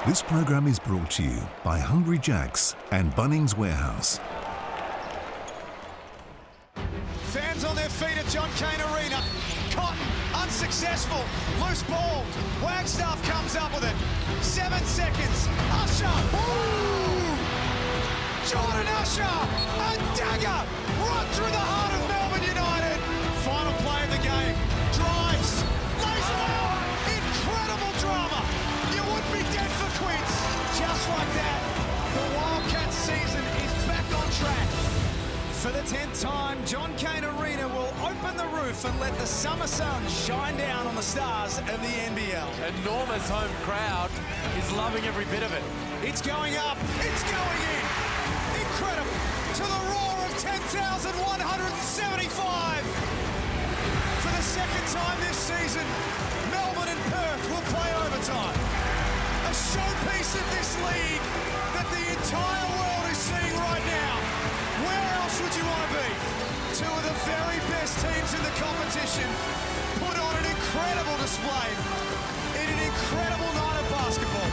This program is brought to you by Hungry Jack's and Bunnings Warehouse. Fans on their feet at John Cain Arena. Cotton, unsuccessful. Loose ball. Wagstaff comes up with it. 7 seconds. Usher. Ooh! Jordan Usher. A dagger right through the heart of Melbourne United. Final play of the game. Drives. Lays it out. Incredible drama. You wouldn't be dead for quits. Just like that, the Wildcats season is back on track. For the 10th time, John Cain Arena will open the roof and let the summer sun shine down on the stars of the NBL. Enormous home crowd is loving every bit of it. It's going up, it's going in. Incredible. To the roar of 10,175. For the second time this season, Melbourne and Perth will play overtime. A showpiece of this league that the entire world is seeing right now. Where else would you want to be? Two of the very best teams in the competition put on an incredible display in an incredible night of basketball.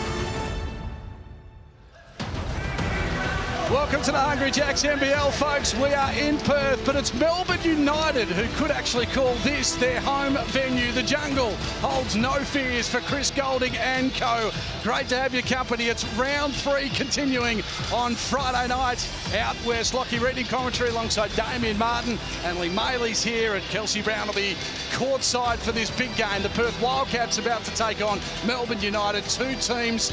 Welcome to the Hungry Jacks NBL, folks. We are in Perth, but it's Melbourne United who could actually call this their home venue. The Jungle holds no fears for Chris Goulding and co. Great to have your company. It's round 3 continuing on Friday night out west. Lockie Reading commentary alongside Damien Martin and Lee Maley's here, and Kelsey Brown will be courtside for this big game. The Perth Wildcats about to take on Melbourne United. Two teams,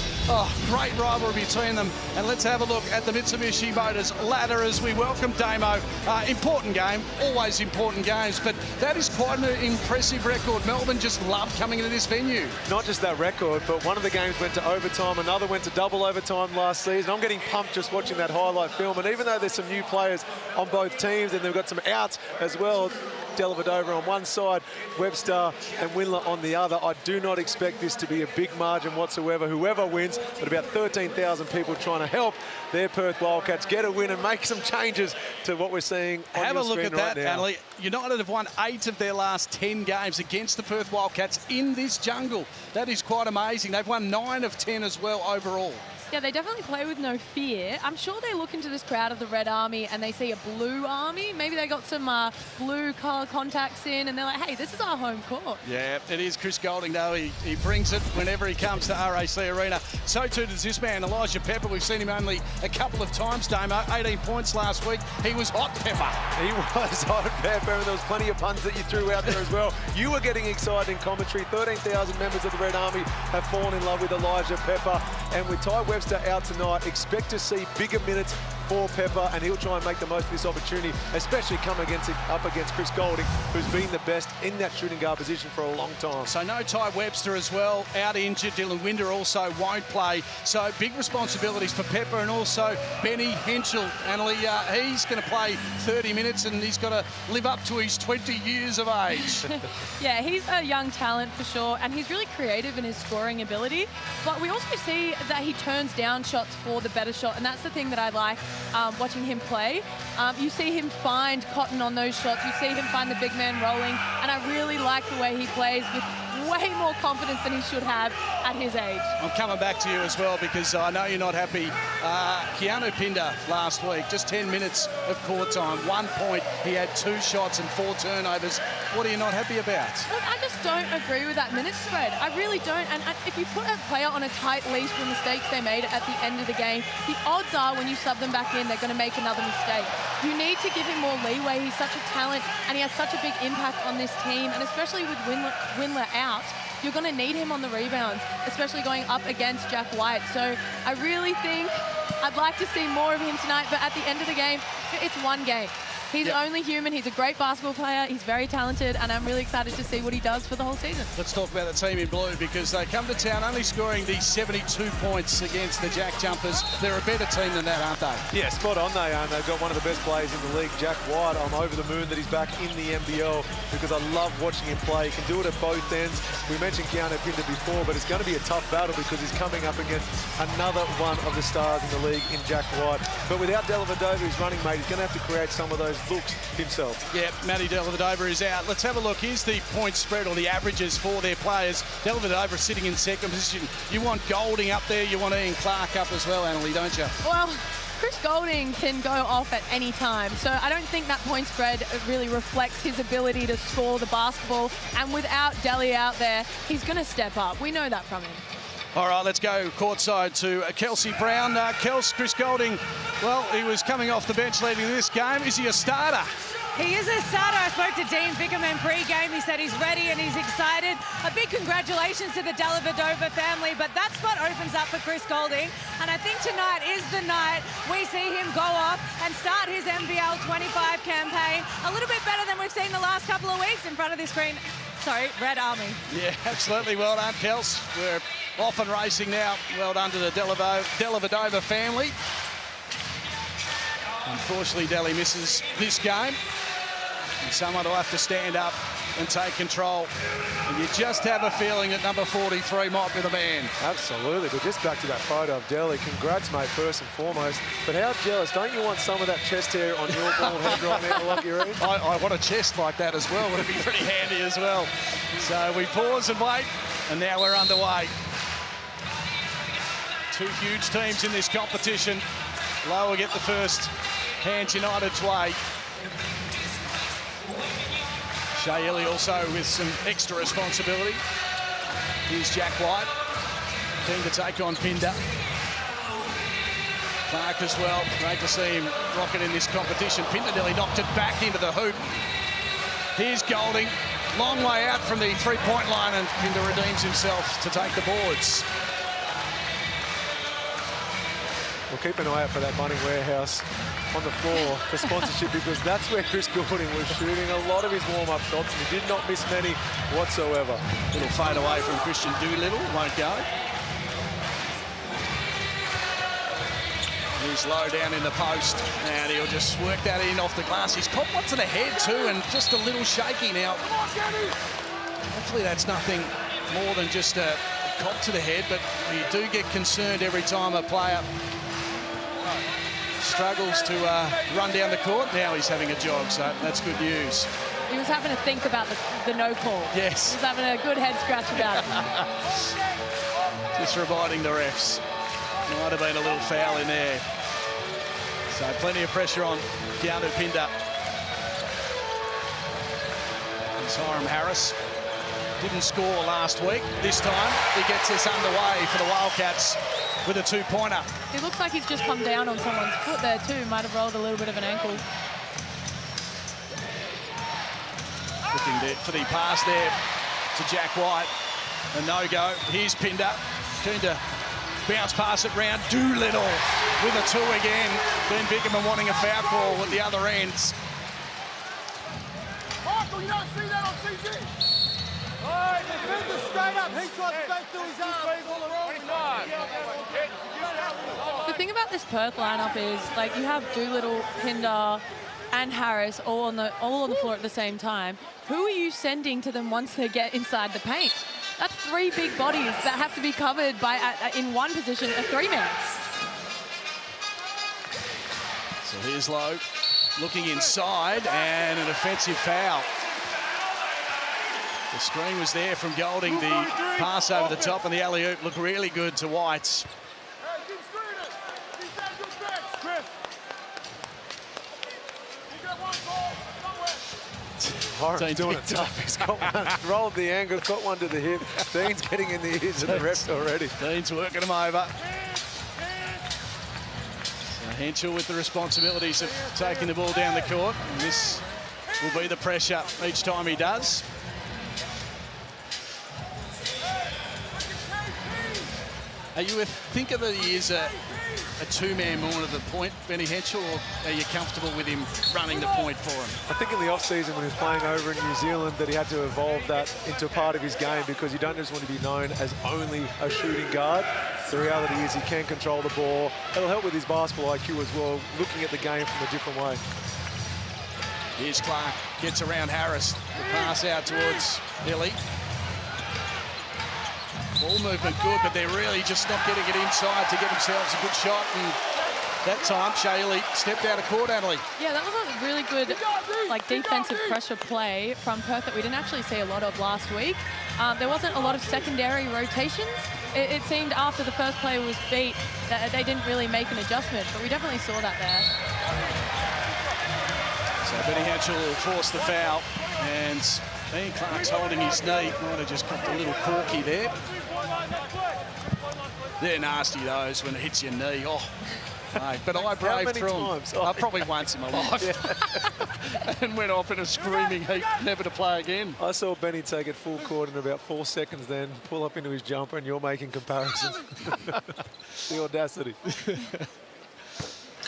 great rivalry between them. And let's have a look at the Mitsubishi Motors ladder as we welcome Damo. Important game, always important games, but that is quite an impressive record. Melbourne just love coming into this venue. Not just that record, but one of the games went to overtime, another went to double overtime last season. I'm getting pumped just watching that highlight film, and even though there's some new players on both teams and they've got some outs as well, Dellavedova on one side, Webster and Windler on the other, I do not expect this to be a big margin whatsoever. Whoever wins, but about 13,000 people trying to help their Perth Wildcats get a win and make some changes to what we're seeing on Have your a look screen at right that, now. Annalie. United have won 8 of their last 10 games against the Perth Wildcats in this jungle. That is quite amazing. They've won 9 of 10 as well overall. Yeah, they definitely play with no fear. I'm sure they look into this crowd of the Red Army and they see a blue army. Maybe they got some blue colour contacts in and they're like, hey, this is our home court. Yeah, it is Chris Goulding, though. He brings it whenever he comes to RAC Arena. So too does this man, Elijah Pepper. We've seen him only a couple of times, Damo. 18 points last week. He was hot, Pepper. He was hot, Pepper, and there was plenty of puns that you threw out there as well. You were getting excited in commentary. 13,000 members of the Red Army have fallen in love with Elijah Pepper. And with Ty Webster out tonight, expect to see bigger minutes for Pepper, and he'll try and make the most of this opportunity, especially up against Chris Goulding, who's been the best in that shooting guard position for a long time. So no Ty Webster as well, out injured. Dylan Winder also won't play. So big responsibilities for Pepper, and also Benny Henschel. Annalie, he's going to play 30 minutes and he's got to live up to his 20 years of age. Yeah, he's a young talent for sure, and he's really creative in his scoring ability. But we also see that he turns down shots for the better shot, and that's the thing that I like watching him play. You see him find Cotton on those shots. You see him find the big man rolling, and I really like the way he plays with way more confidence than he should have at his age. I'm coming back to you as well because I know you're not happy. Keanu Pinder last week, just 10 minutes of court time, 1 point. He had 2 shots and 4 turnovers. What are you not happy about? Look, I just don't agree with that minute spread. I really don't. And if you put a player on a tight leash for mistakes they made at the end of the game, the odds are when you sub them back in, they're going to make another mistake. You need to give him more leeway. He's such a talent and he has such a big impact on this team. And especially with Windler out, you're going to need him on the rebounds, especially going up against Jack White. So I really think I'd like to see more of him tonight, but at the end of the game, it's one game. He's only human. He's a great basketball player. He's very talented, and I'm really excited to see what he does for the whole season. Let's talk about the team in blue because they come to town only scoring the 72 points against the Jack Jumpers. They're a better team than that, aren't they? Yeah, spot on they are. And they've got one of the best players in the league, Jack White. I'm over the moon that he's back in the NBL because I love watching him play. He can do it at both ends. We mentioned Keanu Pinder before, but it's going to be a tough battle because he's coming up against another one of the stars in the league in Jack White. But without Dellavedova, his running mate, he's going to have to create some of those just looked himself. Yeah, Matty Dellavedova is out. Let's have a look. Here's the point spread or the averages for their players. Dellavedova sitting in second position. You want Golding up there. You want Ian Clark up as well, Annalie, don't you? Well, Chris Golding can go off at any time, so I don't think that point spread really reflects his ability to score the basketball. And without Delly out there, he's going to step up. We know that from him. All right, let's go courtside to Kelsey Brown. Chris Golding, well, he was coming off the bench leading this game. Is he a starter? He is a starter. I spoke to Dean Bickerman pre-game. He said he's ready and he's excited. A big congratulations to the Dellavedova family, but that spot opens up for Chris Golding. And I think tonight is the night we see him go off and start his NBL25 campaign a little bit better than we've seen the last couple of weeks in front of this screen. Sorry, Red Army. Yeah, absolutely. Well done, Kels. We're off and racing now. Well done to the Dellavedova family. Unfortunately, Delhi misses this game. And someone will have to stand up and take control. And you just have a feeling that number 43 might be the man. Absolutely, but just back to that photo of Delhi. Congrats, mate, first and foremost. But how jealous. Don't you want some of that chest hair on your bald head right now, Lucky Reed? I want a chest like that as well. Would be pretty handy as well. So we pause and wait, and now we're underway. Two huge teams in this competition. Lower get the first. Hands United's way. Shea Ili also with some extra responsibility. Here's Jack White, keen to take on Pinder. Clark as well, great to see him rocket in this competition. Pinder nearly knocked it back into the hoop. Here's Golding, long way out from the three-point line, and Pinder redeems himself to take the boards. We'll keep an eye out for that Bunnings Warehouse on the floor for sponsorship, because that's where Chris Golding was shooting a lot of his warm-up shots, and he did not miss many whatsoever. Little fade away from Christian Doolittle, won't go. He's low down in the post, and he'll just work that in off the glass. He's caught one to the head too, and just a little shaky now. Hopefully that's nothing more than just a cop to the head, but you do get concerned every time a player struggles to run down the court. Now he's having a jog, so that's good news. He was having to think about the no call. Yes. He was having a good head scratch about it. Just reminding the refs. Might have been a little foul in there. So plenty of pressure on Keanu Pinder. It's Hiram Harris. Didn't score last week. This time he gets us underway for the Wildcats with a two-pointer. It looks like he's just come down on someone's foot there too. Might have rolled a little bit of an ankle. Looking for the pass there to Jack White. A no-go. Here's Pinder. Keen to bounce pass it round. Doolittle with a two again. Ben Bickerman wanting a foul call at the other end. Michael, you don't see that on CG? All right, defender straight up. He tries to go through his arms. The thing about this Perth lineup is, like, you have Doolittle, Pinder, and Harris all on the floor at the same time. Who are you sending to them once they get inside the paint? That's three big bodies that have to be covered by in one position, a three-man. So here's Lowe looking inside, and an offensive foul. The screen was there from Golding. The pass over the top and the alley-oop looked really good to White. Hiram's doing it tough. He's got one, rolled the angle, got one to the hip. Dean's getting in the ears of the refs already. Dean's working him over. So Henschel with the responsibilities of taking the ball down the court. And this will be the pressure each time he does. Are you a thinker that he is a two-man more to the point, Benny Henschel, or are you comfortable with him running the point for him? I think in the off-season when he was playing over in New Zealand that he had to evolve that into a part of his game, because you don't just want to be known as only a shooting guard. The reality is he can control the ball. It'll help with his basketball IQ as well, looking at the game from a different way. Here's Clark, gets around Harris. The pass out towards Ili. Ball movement good, but they're really just not getting it inside to get themselves a good shot. And that time. Shaylee stepped out of court, Annalie. Yeah, that was a really good defensive pressure play from Perth that we didn't actually see a lot of last week. There wasn't a lot of secondary rotations. It seemed after the first player was beat that they didn't really make an adjustment, but we definitely saw that there. So Benny Hatchell will force the foul, and Ian Clark's holding his knee. Might have just got a little corky there. They're nasty, those, when it hits your knee. Oh, mate, but I braved through them. Probably once in my life. And went off in a screaming heap, never to play again. I saw Benny take it full court in about 4 seconds, then pull up into his jumper, and you're making comparisons. The audacity.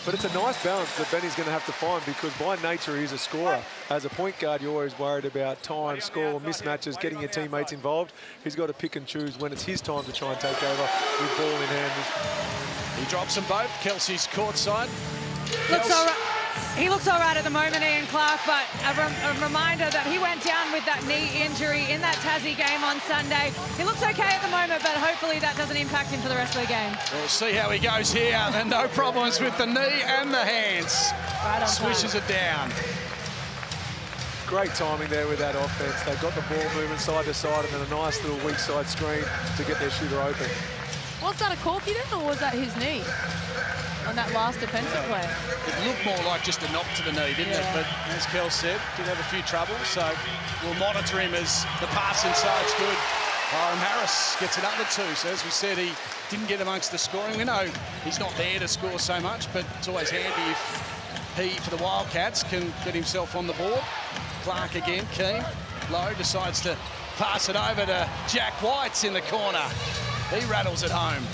But it's a nice balance that Benny's going to have to find, because by nature he's a scorer. As a point guard, you're always worried about time, score, mismatches, getting your teammates involved. He's got to pick and choose when it's his time to try and take over with ball in hand. He drops them both. Kelsey's courtside. He looks all right at the moment, Ian Clark, but a reminder that he went down with that knee injury in that Tassie game on Sunday. He looks okay at the moment, but hopefully that doesn't impact him for the rest of the game. We'll see how he goes here. And no problems with the knee and the hands. Right on Swishes it down. Great timing there with that offense. They got the ball moving side to side, and then a nice little weak side screen to get their shooter open. Was that a corky then, or was that his knee on that last defensive play? It looked more like just a knock to the knee, didn't it? But as Kel said, did have a few troubles, so we'll monitor him as the pass inside's good. Hiram Harris gets another 2, so as we said, he didn't get amongst the scoring. We know he's not there to score so much, but it's always handy if he, for the Wildcats, can get himself on the board. Clark again, keen. Lowe decides to pass it over to Jack White's in the corner. He rattles it home.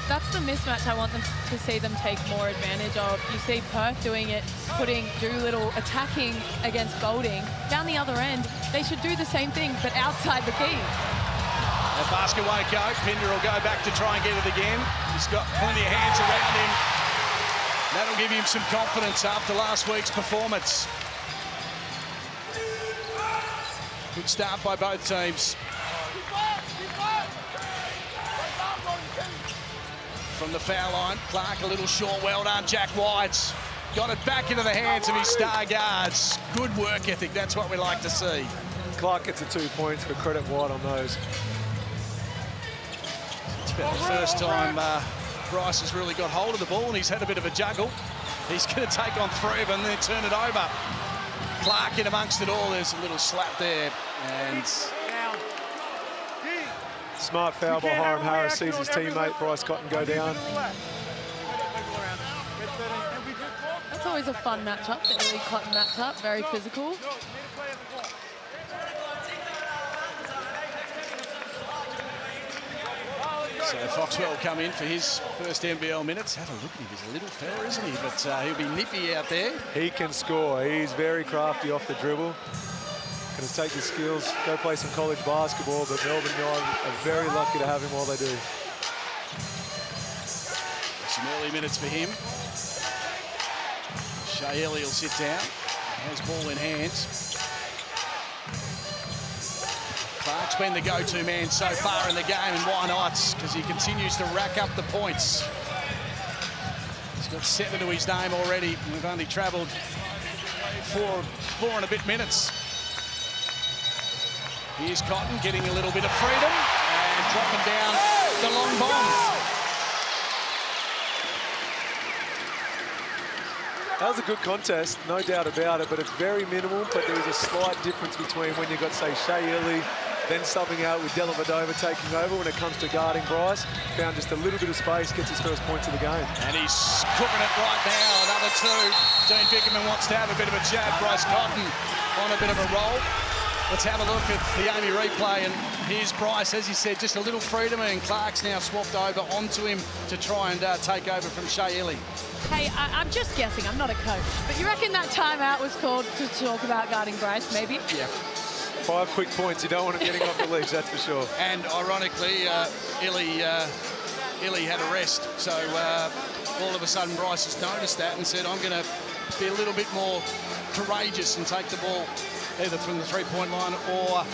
That's the mismatch I want them to see them take more advantage of. You see Perth doing it, putting Doolittle attacking against Golding. Down the other end, they should do the same thing, but outside the key. That basket won't go. Pinder will go back to try and get it again. He's got plenty of hands around him. That'll give him some confidence after last week's performance. Good start by both teams. From the foul line, Clark a little short, well done. Jack White's got it back into the hands of his star guards. Good work ethic, that's what we like to see. Clark gets the 2 points, but credit White on those. It's about the first time Bryce has really got hold of the ball, and he's had a bit of a juggle. He's going to take on 3 of them and then turn it over. Clark in amongst it all, there's a little slap there, and smart foul by Hiram Harris, sees his teammate Bryce Cotton go down. That's always a fun matchup, the Illy Cotton matchup, very physical. So Foxwell come in for his first NBL minutes. Have a look at him, he's a little fella, isn't he? But he'll be nippy out there. He can score, he's very crafty off the dribble. Going to take his skills, go play some college basketball, but Melbourne United are very lucky to have him while they do. Some early minutes for him. Shayeli will sit down, has ball in hands. Clark's been the go-to man so far in the game, and why not? Because he continues to rack up the points. He's got 7 to his name already. We've only travelled four and a bit minutes. Here's Cotton getting a little bit of freedom and dropping down the long bomb. That was a good contest, no doubt about it, but it's very minimal, but there is a slight difference between when you've got, say, Shayeli, then subbing out with Dellavedova taking over when it comes to guarding Bryce. Found just a little bit of space, gets his first points of the game. And he's cooking it right now, another 2. Dean Bickerman wants to have a bit of a chat. Bryce Cotton on a bit of a roll. Let's have a look at the Amy replay, and here's Bryce, as he said, just a little freedom, and Clark's now swapped over onto him to try and take over from Shayeli. Hey, I'm just guessing, I'm not a coach, but you reckon that timeout was called to talk about guarding Bryce, maybe? Yeah. 5 quick points, you don't want him getting off the leash, that's for sure. And ironically, Illy had a rest, so all of a sudden Bryce has noticed that and said, I'm going to be a little bit more courageous and take the ball either from the 3-point line or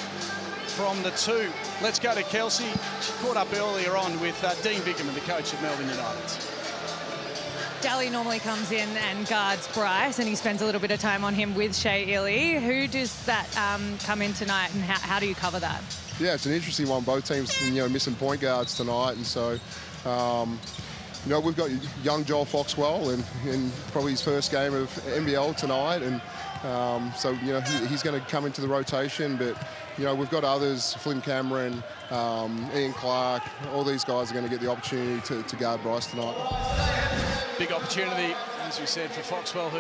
from the 2. Let's go to Kelsey. She caught up earlier on with Dean Vickerman, the coach of Melbourne United. Daly normally comes in and guards Bryce, and he spends a little bit of time on him with Shea Illy. Who does that come in tonight, and how do you cover that? Yeah, it's an interesting one. Both teams, missing point guards tonight, and so, we've got young Joel Foxwell in probably his first game of NBL tonight, and so he's going to come into the rotation. But we've got others: Flynn Cameron, Ian Clark. All these guys are going to get the opportunity to guard Bryce tonight. Big opportunity, as we said, for Foxwell, who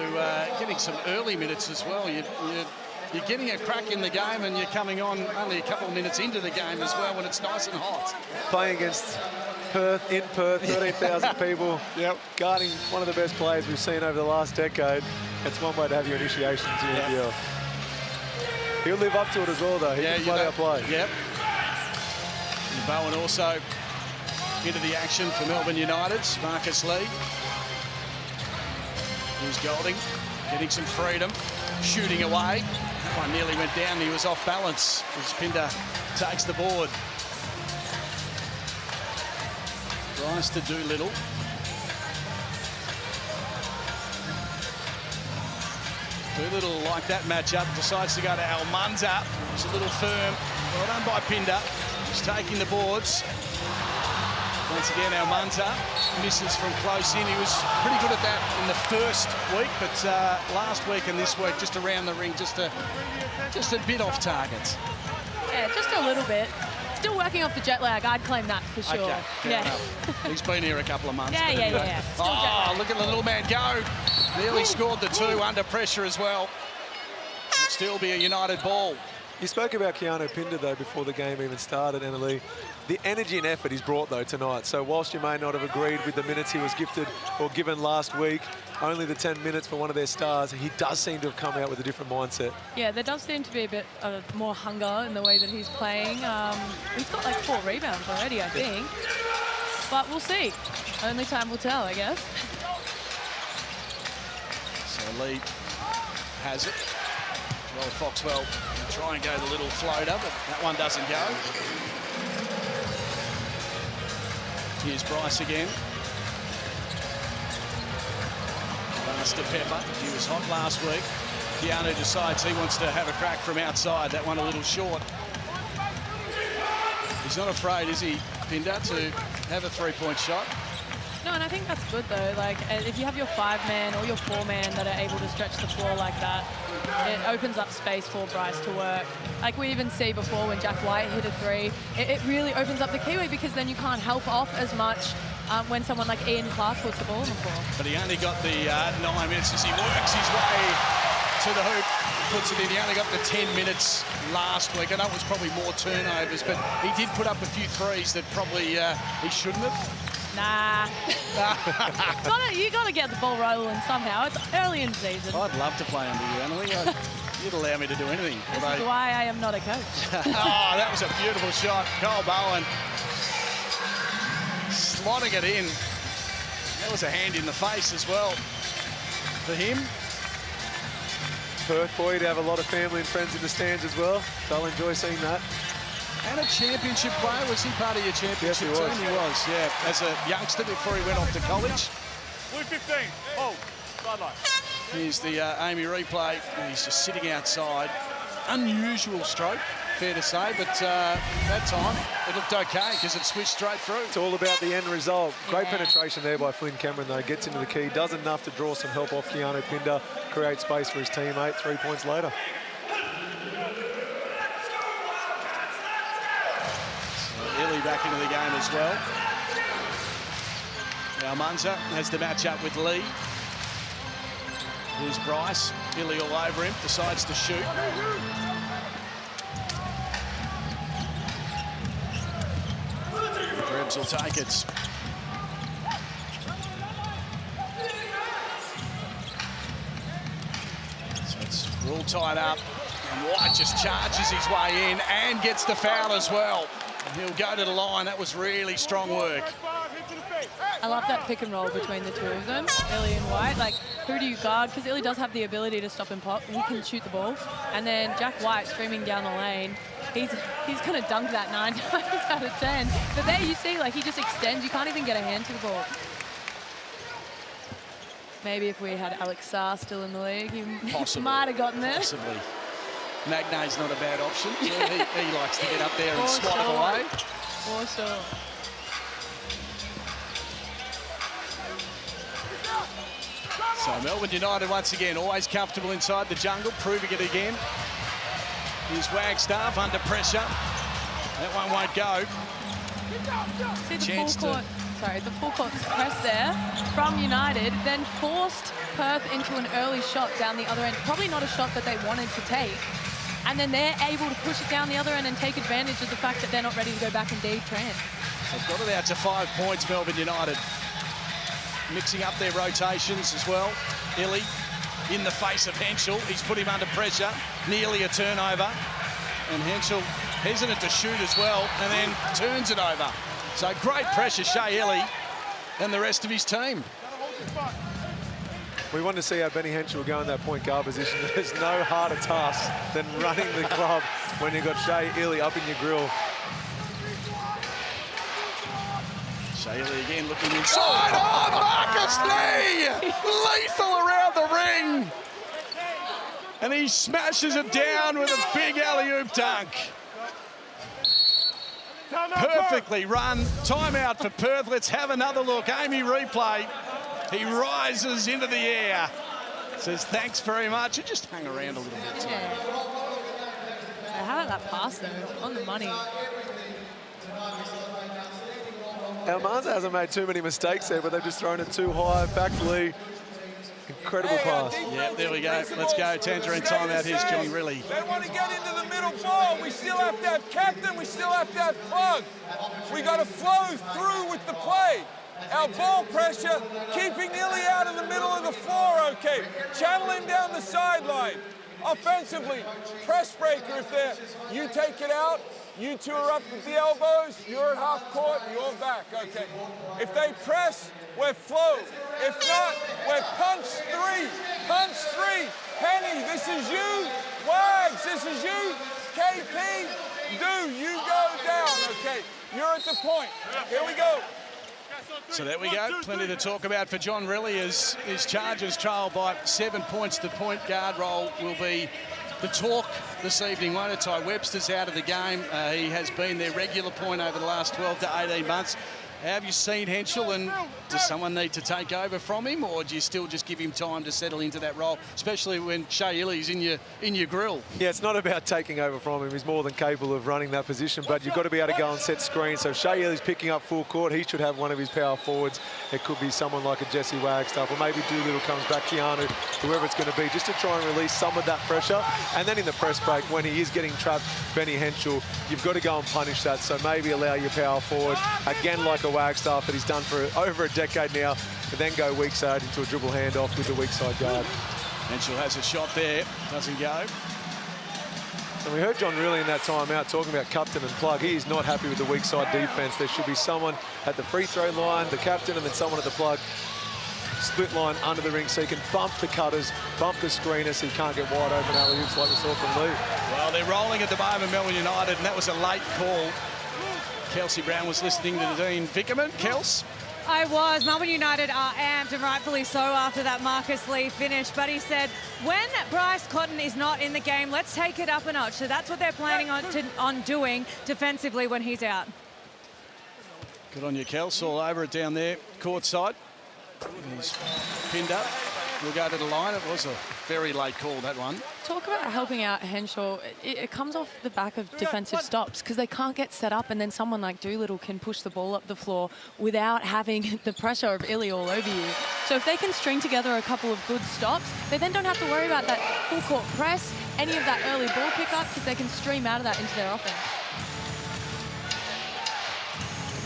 getting some early minutes as well. You're getting a crack in the game, and you're coming on only a couple of minutes into the game as well when it's nice and hot. Playing against Perth, 13,000 people, guarding one of the best players we've seen over the last decade. It's one way to have your initiation to the NBL. He'll live up to it as well, though. He can play our play. Yep. And Bowen also into the action for Melbourne United. Marcus Lee. Here's Golding, getting some freedom, shooting away. That one nearly went down. He was off balance as Pinder takes the board. Bryce to Doolittle. Doolittle, like that matchup, decides to go to Almanza. He's a little firm. Well done by Pinder. He's taking the boards. Once again, Almanza misses from close in. He was pretty good at that in the first week, but last week and this week, just around the ring, just a bit off target. Yeah, just a little bit. Still working off the jet lag, I'd claim that for sure. Okay, fair enough. He's been here a couple of months. Yeah. Still jet lag. Look at the little man go. Nearly scored the 2 under pressure as well. It'll still be a United ball. You spoke about Keanu Pinder, though, before the game even started, Emily. The energy and effort he's brought, though, tonight. So whilst you may not have agreed with the minutes he was gifted or given last week, only the 10 minutes for one of their stars, he does seem to have come out with a different mindset. Yeah, there does seem to be a bit more hunger in the way that he's playing. He's got like 4 rebounds already, I think. But we'll see. Only time will tell, I guess. So Lee has it. Well, Foxwell will try and go the little floater, but that one doesn't go. Here's Bryce again. Pass to Pepper. He was hot last week. Keanu decides he wants to have a crack from outside. That one a little short. He's not afraid, is he, Pinder, to have a 3-point shot? No, and I think that's good, though. Like, if you have your 5-man or your 4-man that are able to stretch the floor like that, it opens up space for Bryce to work. Like we even see before when Jack White hit a 3, it really opens up the keyway, because then you can't help off as much when someone like Ian Clark puts the ball on the floor. But he only got the 9 minutes as he works his way to the hoop, puts it in. He only got the 10 minutes last week. I know it was probably more turnovers, but he did put up a few threes that probably he shouldn't have. Nah. You got to get the ball rolling somehow. It's early in season. I'd love to play under you, Emily. You'd allow me to do anything. This is why I am not a coach. Oh, that was a beautiful shot. Cole Bowen slotting it in. That was a hand in the face as well for him. Perth boy to have a lot of family and friends in the stands as well. So I'll enjoy seeing that. And a championship player. Was he part of your championship team? Yes, he was. He was, yeah. As a youngster before he went off to college. Blue 15. Oh, sideline. Here's the Amy replay. And he's just sitting outside. Unusual stroke, fair to say, but that time it looked okay because it switched straight through. It's all about the end result. Great penetration there by Flynn Cameron, though. Gets into the key. Does enough to draw some help off Keanu Pinder. Creates space for his teammate. 3 points later. Illy back into the game as well. Now Munza has the match up with Lee. Here's Bryce. Illy all over him. Decides to shoot. Krebs will take it. So it's all tied up. And White just charges his way in and gets the foul as well. He'll go to the line. That was really strong work. I love that pick and roll between the two of them, Illy and White. Like, who do you guard? Because Illy does have the ability to stop and pop. He can shoot the ball. And then Jack White streaming down the lane. He's going to dunk that 9 times out of 10. But there you see, like, he just extends. You can't even get a hand to the ball. Maybe if we had Alex Sarr still in the league, he might have gotten there. Possibly. Magnay's not a bad option. So he likes to get up there and swat it away. For sure. So Melbourne United once again always comfortable inside the jungle, proving it again. Here's Wagstaff under pressure. That one won't go. See the full court press there from United, then forced Perth into an early shot down the other end. Probably not a shot that they wanted to take. And then they're able to push it down the other end and take advantage of the fact that they're not ready to go back and trans. They've got it out to 5 points, Melbourne United. Mixing up their rotations as well. Illy in the face of Henschel. He's put him under pressure. Nearly a turnover. And Henschel hesitant to shoot as well, and then turns it over. So great pressure, Shea Illy and the rest of his team. We want to see how Benny Henschel will go in that point guard position. There's no harder task than running the club when you've got Shea Illy up in your grill. Shea Illy again looking inside. Oh, Marcus Lee! Lethal around the ring. And he smashes it down with a big alley-oop dunk. Perfectly run. Timeout for Perth. Let's have another look. Amy replay. He rises into the air. Says thanks very much. And just hang around a little bit. Yeah. How about that pass though? On the money. Almanza hasn't made too many mistakes there, but they've just thrown it too high. Back to Lee. Incredible pass. Yeah, there we go. Let's go. Tangerine timeout. Here's John Riley. They want to get into the middle ball. We still have to have captain. We still have to have plug. We got to flow through with the play. Our ball pressure, keeping Illy out of the middle of the floor, okay. Channel him down the sideline. Offensively, press breaker if they're, you take it out, you two are up with the elbows, you're at half court, you're back, okay. If they press, we're flow. If not, we're punch three. Penny, this is you. Wags, this is you. KP, you go down, okay. You're at the point. Here we go. So there we go. Plenty to talk about for John Riley as his Chargers trail by 7 points. The point guard role will be the talk this evening, won't it? Ty Webster's out of the game. He has been their regular point over the last 12 to 18 months. How have you seen Henschel, and does someone need to take over from him, or do you still just give him time to settle into that role, especially when Shea Illy's in your grill? Yeah, it's not about taking over from him. He's more than capable of running that position, but you've got to be able to go and set screens. So if Shea Illy's picking up full court, he should have one of his power forwards. It could be someone like a Jesse Wagstaff, or maybe Doolittle comes back, Keanu, whoever it's going to be, just to try and release some of that pressure. And then in the press break, when he is getting trapped, Benny Henschel, you've got to go and punish that. So maybe allow your power forward, again like a Wagstaff that he's done for over a decade now, and then go weak side into a dribble handoff with the weak side guard. Henschel has a shot there, doesn't go. And we heard John Riley in that timeout talking about captain and plug. He is not happy with the weak side defense. There should be someone at the free throw line, the captain, and then someone at the plug. Split line under the ring so he can bump the cutters, bump the screeners so he can't get wide open alley-oops like we saw from Lee. Well, they're rolling at the moment, Melbourne United, and that was a late call. Kelsey Brown was listening to Dean Vickerman. Kels? I was. Melbourne United are amped, and rightfully so, after that Marcus Lee finish. But he said, when Bryce Cotton is not in the game, let's take it up a notch. So that's what they're planning on doing defensively when he's out. Good on you, Kels. All over it down there, court side. He's pinned up. We'll go to the line. It was a very late call, that one. Talk about helping out Henschel. It comes off the back of defensive stops because they can't get set up, and then someone like Doolittle can push the ball up the floor without having the pressure of Illy all over you. So if they can string together a couple of good stops, they then don't have to worry about that full court press, any of that early ball pickup, because they can stream out of that into their offense.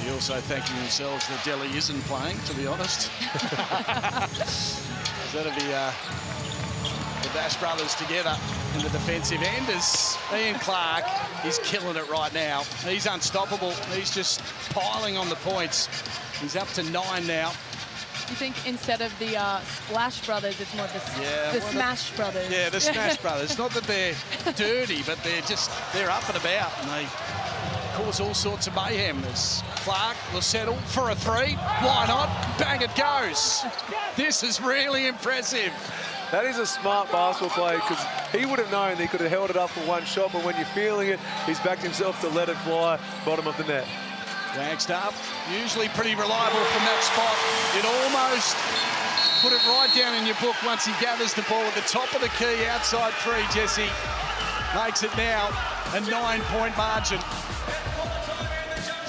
They're also thanking themselves that Delhi isn't playing, to be honest. That'll be the Bash brothers together in the defensive end as Ian Clark is killing it right now. He's unstoppable. He's just piling on the points. He's up to 9 now. You think instead of the Splash Brothers, it's more the Smash Brothers. Yeah, the Smash Brothers. Not that they're dirty, but they're up and about, and they cause all sorts of mayhem. As Clark will settle for a three. Why not? Bang, it goes. This is really impressive. That is a smart basketball play, because he would have known he could have held it up for one shot, but when you're feeling it, he's backed himself to let it fly bottom of the net. Wagstaff, usually pretty reliable from that spot. It almost put it right down in your book once he gathers the ball at the top of the key, outside three. Jesse makes it now a 9-point margin.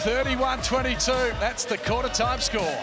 31-22, that's the quarter time score.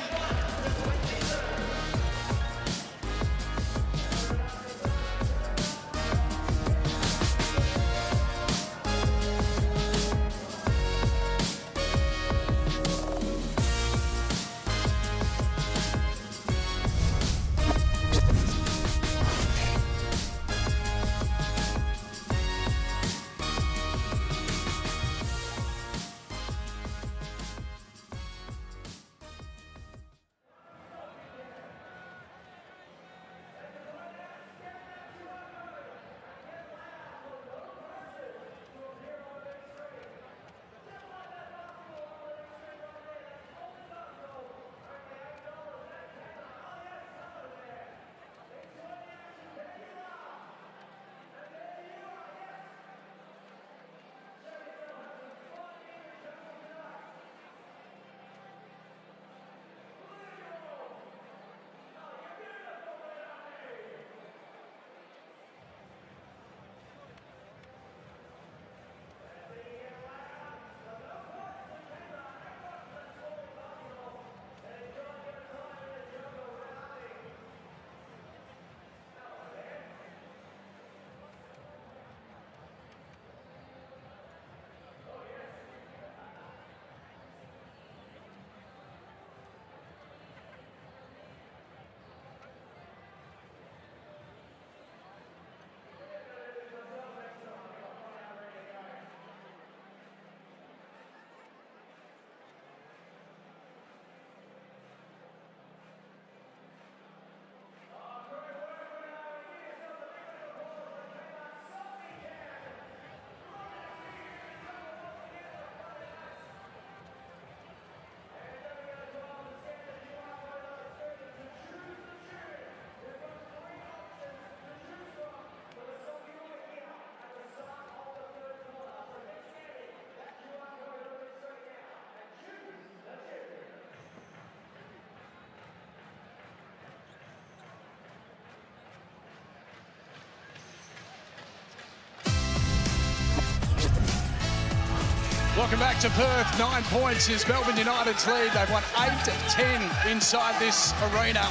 Welcome back to Perth. 9 points is Melbourne United's lead. They've won 8 of 10 inside this arena,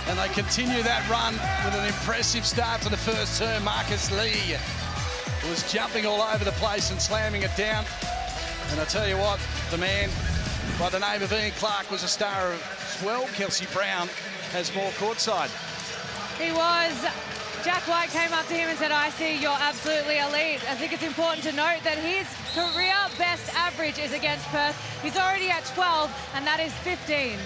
and they continue that run with an impressive start to the first term. Marcus Lee was jumping all over the place and slamming it down. And I tell you what, the man by the name of Ian Clark was a star as well. Kelsey Brown has more courtside. He was. Jack White came up to him and said, I see you're absolutely elite. I think it's important to note that his career best average is against Perth. He's already at 12, and that is 15.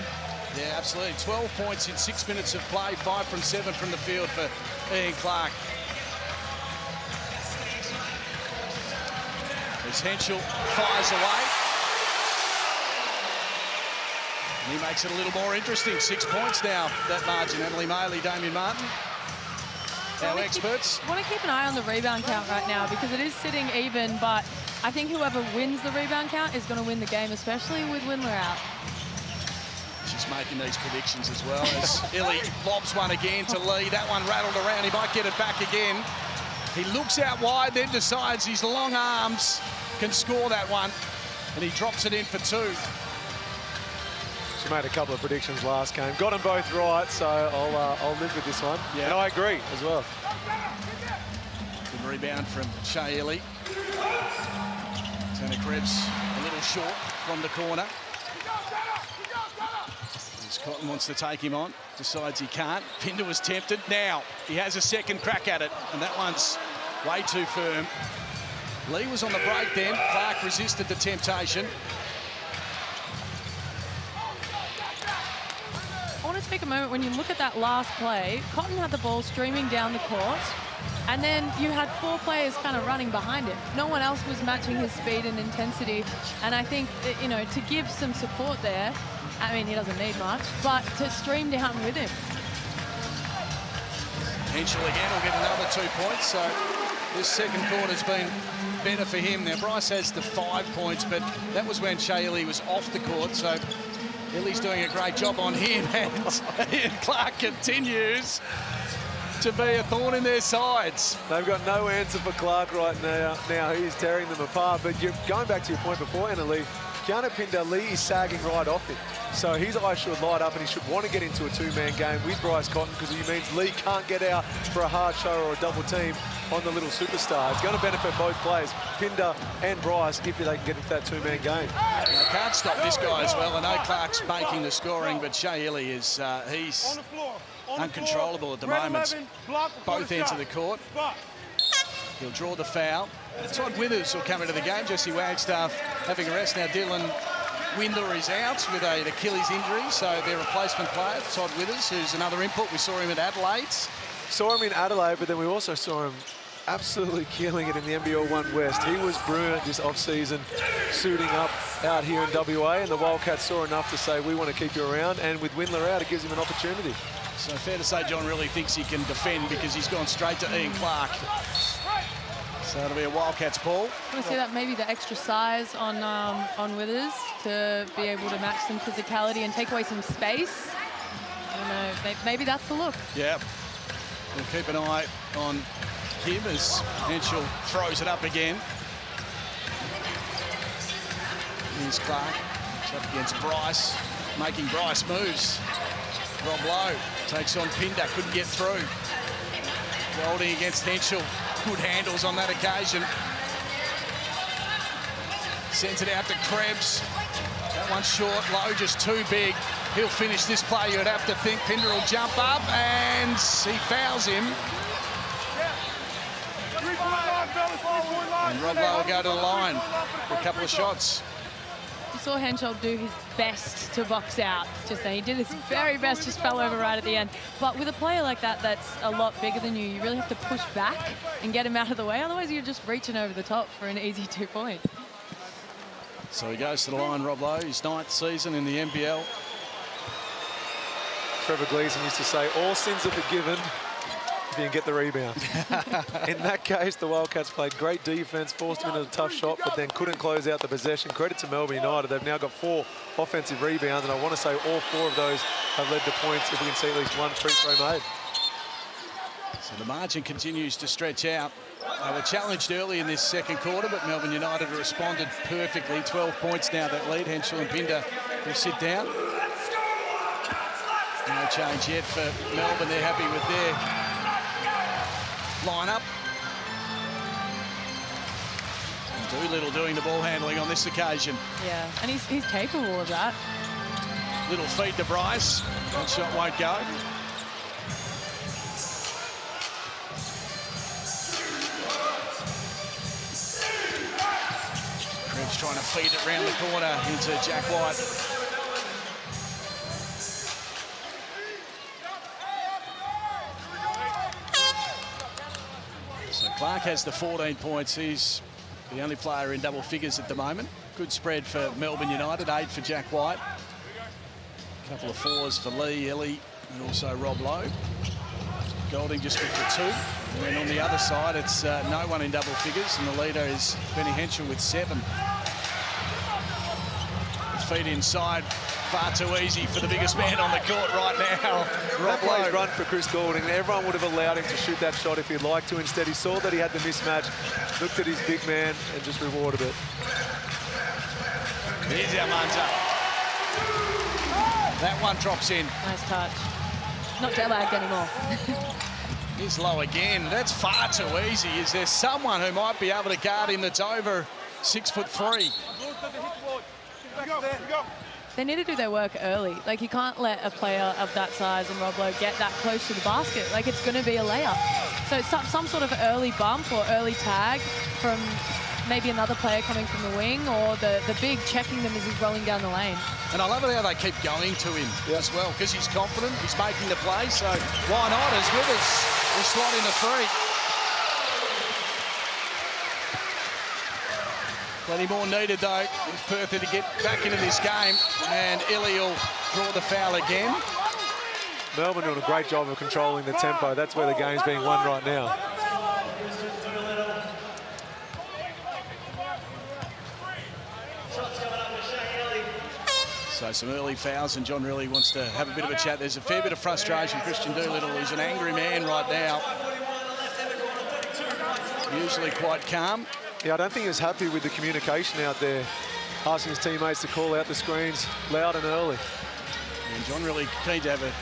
Yeah, absolutely. 12 points in 6 minutes of play, 5 from 7 from the field for Ian Clark. As Henschel fires away. And he makes it a little more interesting. 6 points now, that margin. Emily Maley, Damien Martin. Our experts. Want to keep an eye on the rebound count right now, because it is sitting even, but I think whoever wins the rebound count is going to win the game, especially with Windler out. She's making these predictions as well, as Illy lobs one again to Lee. That one rattled around. He might get it back again. He looks out wide, then decides his long arms can score that one, and he drops it in for 2. She made a couple of predictions last game. Got them both right, so I'll live with this one. Yeah. And I agree as well. Good rebound from Shea Illy. Tanner Krebs a little short from the corner. As Cotton wants to take him on, decides he can't. Pinder was tempted. Now he has a second crack at it, and that one's way too firm. Lee was on the break then. Clark resisted the temptation. I want to take a moment, when you look at that last play, Cotton had the ball streaming down the court, and then you had 4 players kind of running behind him. No one else was matching his speed and intensity, and I think, you know, to give some support there, I mean, he doesn't need much, but to stream down with him. Henschel again will get another 2 points, so this second quarter's been better for him. Now, Bryce has the 5 points, but that was when Shea Ili was off the court, so Ili's doing a great job on him, and Ian Clark continues to be a thorn in their sides. They've got no answer for Clark right now. He's tearing them apart. But you're going back to your point before, Anna Lee, Keanu Pinder, Lee is sagging right off him. So his eyes should light up, and he should want to get into a 2-man game with Bryce Cotton, because he means Lee can't get out for a hard show or a double team on the little superstar. It's going to benefit both players, Pinder and Bryce, if they can get into that 2-man game. Now, can't stop this guy as well. I know Clark's making the scoring, but Shea Ili is he's uncontrollable at the moment. Both ends of the court. He'll draw the foul. Todd Withers will come into the game. Jesse Wagstaff having a rest now. Dylan Windler is out with an Achilles injury, so their replacement player, Todd Withers, who's another input. We saw him at Adelaide. Saw him in Adelaide, but then we also saw him absolutely killing it in the NBL1 West. He was brilliant this off-season, suiting up out here in WA, and the Wildcats saw enough to say, we want to keep you around, and with Windler out, it gives him an opportunity. So fair to say John really thinks he can defend, because he's gone straight to Ian Clark. So it'll be a Wildcats ball. I want to see that, maybe the extra size on Withers to be able to match some physicality and take away some space. I don't know, maybe that's the look. Yeah. We'll keep an eye on him as Henschel throws it up again. Here's Clark. It's up against Bryce, making Bryce moves. Rob Lowe takes on Pinder, couldn't get through. Golding against Henschel. Good handles on that occasion. Sends it out to Krebs. That one's short. Lowe just too big. He'll finish this play. You'd have to think Pinder will jump up, and he fouls him. And Rob Lowe will go to the line for a couple of shots. You saw Henschel do his best to box out just then. He did his very best, just fell over right at the end. But with a player like that that's a lot bigger than you, you really have to push back and get him out of the way. Otherwise, you're just reaching over the top for an easy 2 points. So he goes to the line, Rob Lowe, his 9th season in the NBL. Trevor Gleeson used to say, all sins are forgiven if you can get the rebound. In that case, the Wildcats played great defense, forced him into a tough shot, but then couldn't close out the possession. Credit to Melbourne United. They've now got 4 offensive rebounds, and I want to say all 4 of those have led to points if we can see at least 1 free throw made. So the margin continues to stretch out. They were challenged early in this second quarter, but Melbourne United responded perfectly. 12 points now that lead. Henschel and Pinder will sit down. No change yet for Melbourne. They're happy with their lineup. Doolittle doing the ball handling on this occasion. Yeah, and he's capable of that. Little feed to Bryce. That shot won't go. Krebs trying to feed it round the corner into Jack White. So Clark has the 14 points. He's the only player in double figures at the moment. Good spread for Melbourne United, 8 for Jack White. A couple of 4s for Lee, Ili, and also Rob Lowe. Golding just with the 2. And then on the other side, it's no one in double figures, and the leader is Benny Henschel with 7. Feet inside, far too easy for the biggest man on the court right now. Rob Lowe. Run for Chris Golding. Everyone would have allowed him to shoot that shot if he'd liked to. Instead, he saw that he had the mismatch, looked at his big man, and just rewarded it. Here's Almanza. That one drops in. Nice touch. Not jet lagged anymore. Here's Lowe again. That's far too easy. Is there someone who might be able to guard him that's over 6'3"? They need to do their work early. Like, you can't let a player of that size and Rob Lowe get that close to the basket. Like, it's going to be a layup. So it's some sort of early bump or early tag from maybe another player coming from the wing, or the big checking them as he's rolling down the lane. And I love it how they keep going to him as well, because he's confident, he's making the play, so why not? As Withers will slot in a three. Plenty more needed, though, if Perth are to get back into this game, and Illy will draw the foul again. Melbourne doing a great job of controlling the tempo. That's where the game's being won right now. So some early fouls, and John really wants to have a bit of a chat. There's a fair bit of frustration. Christian Doolittle is an angry man right now. Usually quite calm. Yeah, I don't think he was happy with the communication out there, asking his teammates to call out the screens loud and early. And John really keen to have a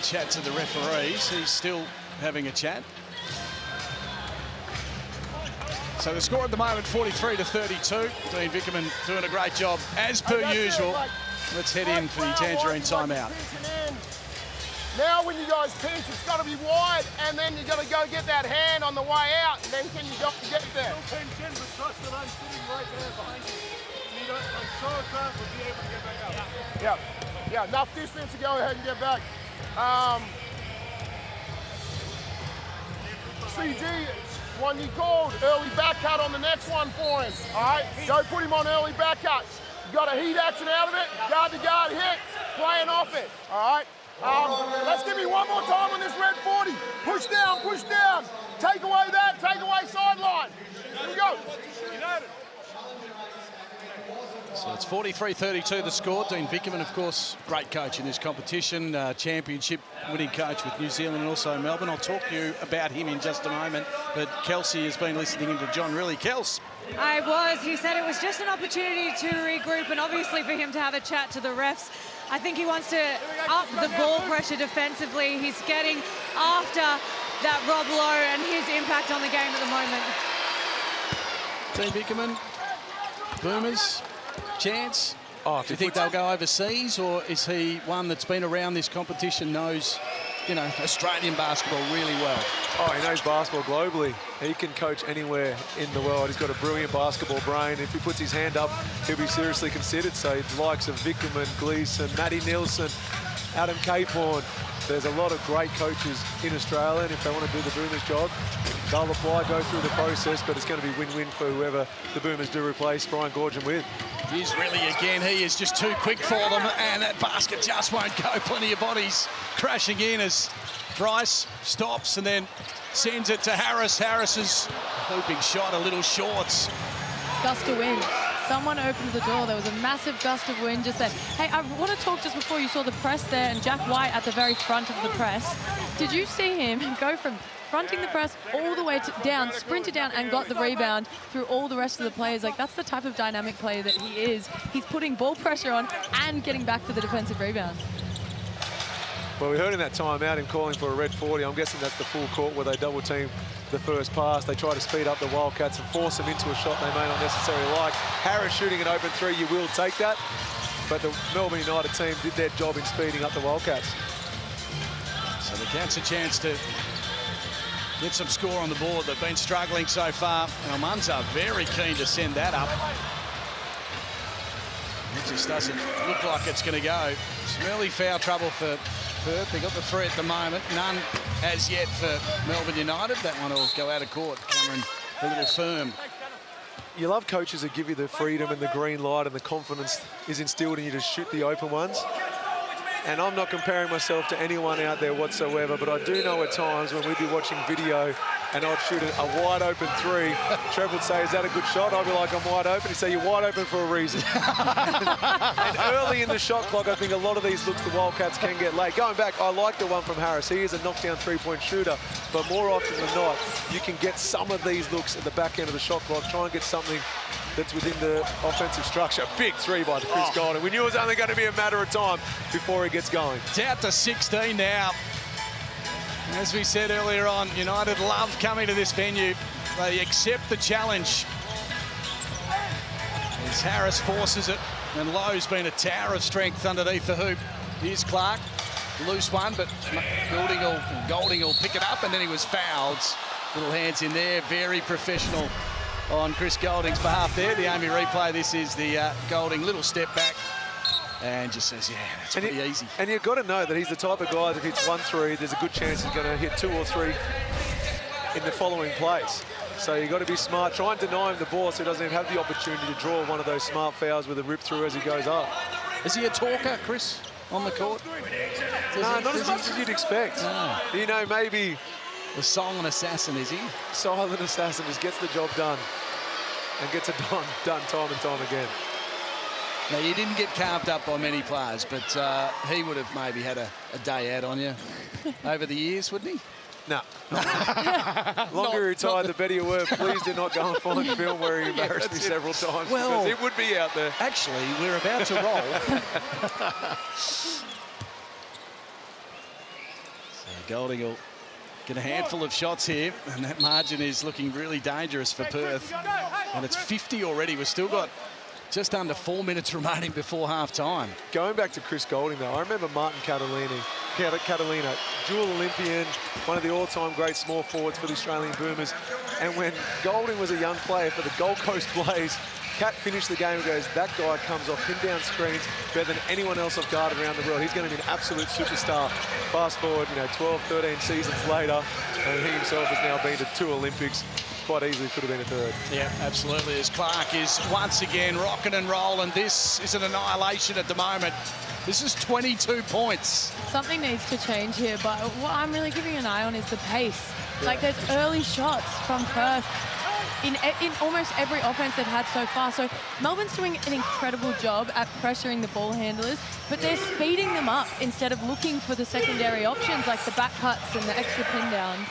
chat to the referees. He's still having a chat. So the score at the moment, 43-32. Dean Vickerman doing a great job, as per usual. Let's head in for the Tangerine timeout. Now when you guys pinch, it's got to be wide, and then you got to go get that hand on the way out, and then can you go get there? Still pinch in, but trust that I'm sitting right there behind you. You don't, like, Shawcraft will be able to get back up. Yeah, enough distance to go ahead and get back. CG, one you called, early back cut on the next one for him. All right, go put him on early back cuts. You got a heat action out of it, guard to guard hit, playing off it. All right. Let's give me one more time on this red 40. Push down, push down. Take away that, take away sideline. Here we go. So it's 43-32 the score. Dean Vickerman, of course, great coach in this competition, championship winning coach with New Zealand and also Melbourne. I'll talk to you about him in just a moment, but Kelsey has been listening to John really. Kels. I was. He said it was just an opportunity to regroup, and obviously for him to have a chat to the refs. I think he wants to up the ball pressure defensively. He's getting after that Rob Lowe and his impact on the game at the moment. Dean Vickerman, Boomers, chance? Do you think they'll go overseas, or is he one that's been around this competition, knows, you know, Australian basketball really well? Oh, he knows basketball globally. He can coach anywhere in the world. He's got a brilliant basketball brain. If he puts his hand up, he'll be seriously considered. So the likes of Vickerman, Gleeson, Matty Nielsen, Adam Capehorn. There's a lot of great coaches in Australia, and if they want to do the Boomers job, they'll apply, go through the process, but it's going to be win-win for whoever the Boomers do replace Brian Gorgon with. He's really, again, he is just too quick for them, and that basket just won't go. Plenty of bodies crashing in as Bryce stops and then sends it to Harris. Harris's hooping shot a little short. Gust of wind. Someone opened the door. There was a massive gust of wind just there. Hey, I want to talk just before you saw the press there and Jack White at the very front of the press. Did you see him go from fronting the press all the way down, sprinted down and got the rebound through all the rest of the players? Like, that's the type of dynamic player that he is. He's putting ball pressure on and getting back for the defensive rebounds. Well, we heard in that timeout him calling for a red 40. I'm guessing that's the full court where they double team the first pass. They try to speed up the Wildcats and force them into a shot they may not necessarily like. Harris shooting an open three, you will take that. But the Melbourne United team did their job in speeding up the Wildcats. So the Cats a chance to get some score on the board. They've been struggling so far. Almanza very keen to send that up. It just doesn't look like it's going to go. Some early foul trouble for Perth. They got the three at the moment. None as yet for Melbourne United. That one will go out of court. Cameron a little firm. You love coaches that give you the freedom and the green light and the confidence is instilled in you to shoot the open ones. And I'm not comparing myself to anyone out there whatsoever, but I do know at times when we'd be watching video and I'd shoot a wide open three, Trev would say, is that a good shot? I'd be like, I'm wide open. He'd say, you're wide open for a reason. and early in the shot clock, I think a lot of these looks the Wildcats can get late. Going back, I like the one from Harris. He is a knockdown three-point shooter, but more often than not, you can get some of these looks at the back end of the shot clock. Try and get something that's within the offensive structure. Big three by Chris Golden. We knew it was only going to be a matter of time before he gets going. It's out to 16 now. As we said earlier on, United love coming to this venue. They accept the challenge. As Harris forces it, and Lowe's been a tower of strength underneath the hoop. Here's Clark, loose one, but Golding will pick it up, and then he was fouled. Little hands in there, very professional on Chris Golding's behalf there. The Amy replay, this is the Golding little step back and just says, yeah, that's pretty easy. And you've got to know that he's the type of guy that hits 1-3, there's a good chance he's going to hit 2 or 3 in the following plays. So you've got to be smart. Try and deny him the ball so he doesn't even have the opportunity to draw one of those smart fouls with a rip through as he goes up. Is he a talker, Chris, on the court? No, not as much as you'd expect. No. You know, maybe... The silent assassin, is he? Silent assassin just gets the job done and gets it done time and time again. Now, you didn't get carved up by many players, but he would have maybe had a day out on you over the years, wouldn't he? No. Longer he retired, the better you were. Please do not go and find film where he embarrassed me several times, well, because it would be out there. Actually, we're about to roll. So Golding will get a handful of shots here, and that margin is looking really dangerous for Perth. And it's 50 already. We've still got just under 4 minutes remaining before half-time. Going back to Chris Golding, though, I remember Martin Catalino, dual Olympian, one of the all-time great small forwards for the Australian Boomers. And when Golding was a young player for the Gold Coast Blaze, Cat finished the game and goes, that guy comes off pin-down screens better than anyone else I've guarded around the world. He's going to be an absolute superstar. Fast forward, 12, 13 seasons later, and he himself has now been to 2 Olympics. Quite easily could have been a 3rd. Yeah, absolutely. As Clark is once again rocking and rolling. This is an annihilation at the moment. This is 22 points. Something needs to change here, but what I'm really giving an eye on is the pace. Yeah. Like, there's early shots from Perth in almost every offense they've had so far. So Melbourne's doing an incredible job at pressuring the ball handlers, but they're speeding them up instead of looking for the secondary options like the back cuts and the extra pin downs.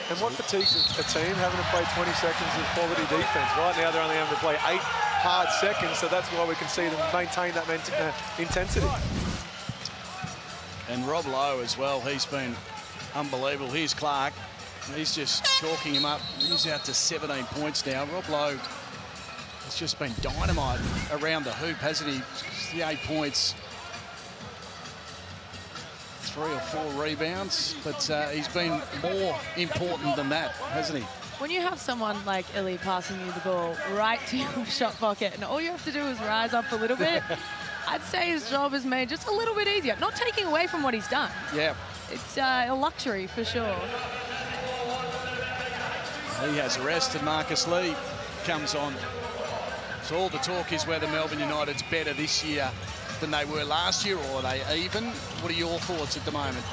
And what fatigues a team having to play 20 seconds of quality defense? Right now they're only having to play 8 hard seconds, so that's why we can see them maintain that intensity. And Rob Lowe as well, he's been unbelievable. Here's Clark. He's just chalking him up. He's out to 17 points now. Rob Lowe has just been dynamite around the hoop, hasn't he? 68 points. 3 or 4 rebounds, but he's been more important than that, hasn't he? When you have someone like Illy passing you the ball right to your shot pocket and all you have to do is rise up a little bit, I'd say his job is made just a little bit easier. Not taking away from what he's done. Yeah. It's a luxury for sure. He has arrested. Marcus Lee comes on. So all the talk is whether Melbourne United's better this year than they were last year, or are they even? What are your thoughts at the moment?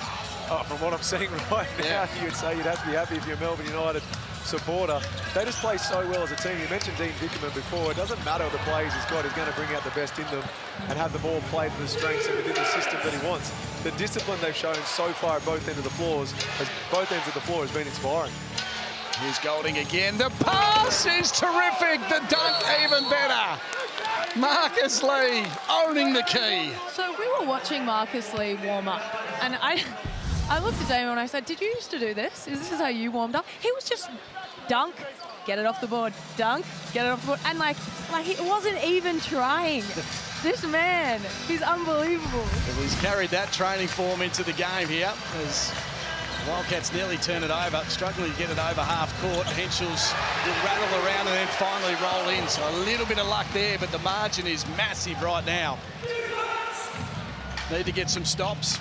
Oh, from what I'm seeing right now, you'd say you'd have to be happy if you're a Melbourne United supporter. They just play so well as a team. You mentioned Dean Vickerman before. It doesn't matter the plays he's got. He's going to bring out the best in them and have them all played to the strengths and within the system that he wants. The discipline they've shown so far at both ends of the floor has been inspiring. Here's Golding again. The pass is terrific. The dunk even better. Marcus Lee owning the key. So we were watching Marcus Lee warm up, and I looked at Damon and I said, did you used to do this? Is this how you warmed up? He was just dunk, get it off the board, dunk, get it off the board, and like he wasn't even trying. This man, he's unbelievable. And he's carried that training form into the game here as Wildcats nearly turn it over, struggling to get it over half court. Henschel's will rattle around and then finally roll in. So a little bit of luck there, but the margin is massive right now. Need to get some stops.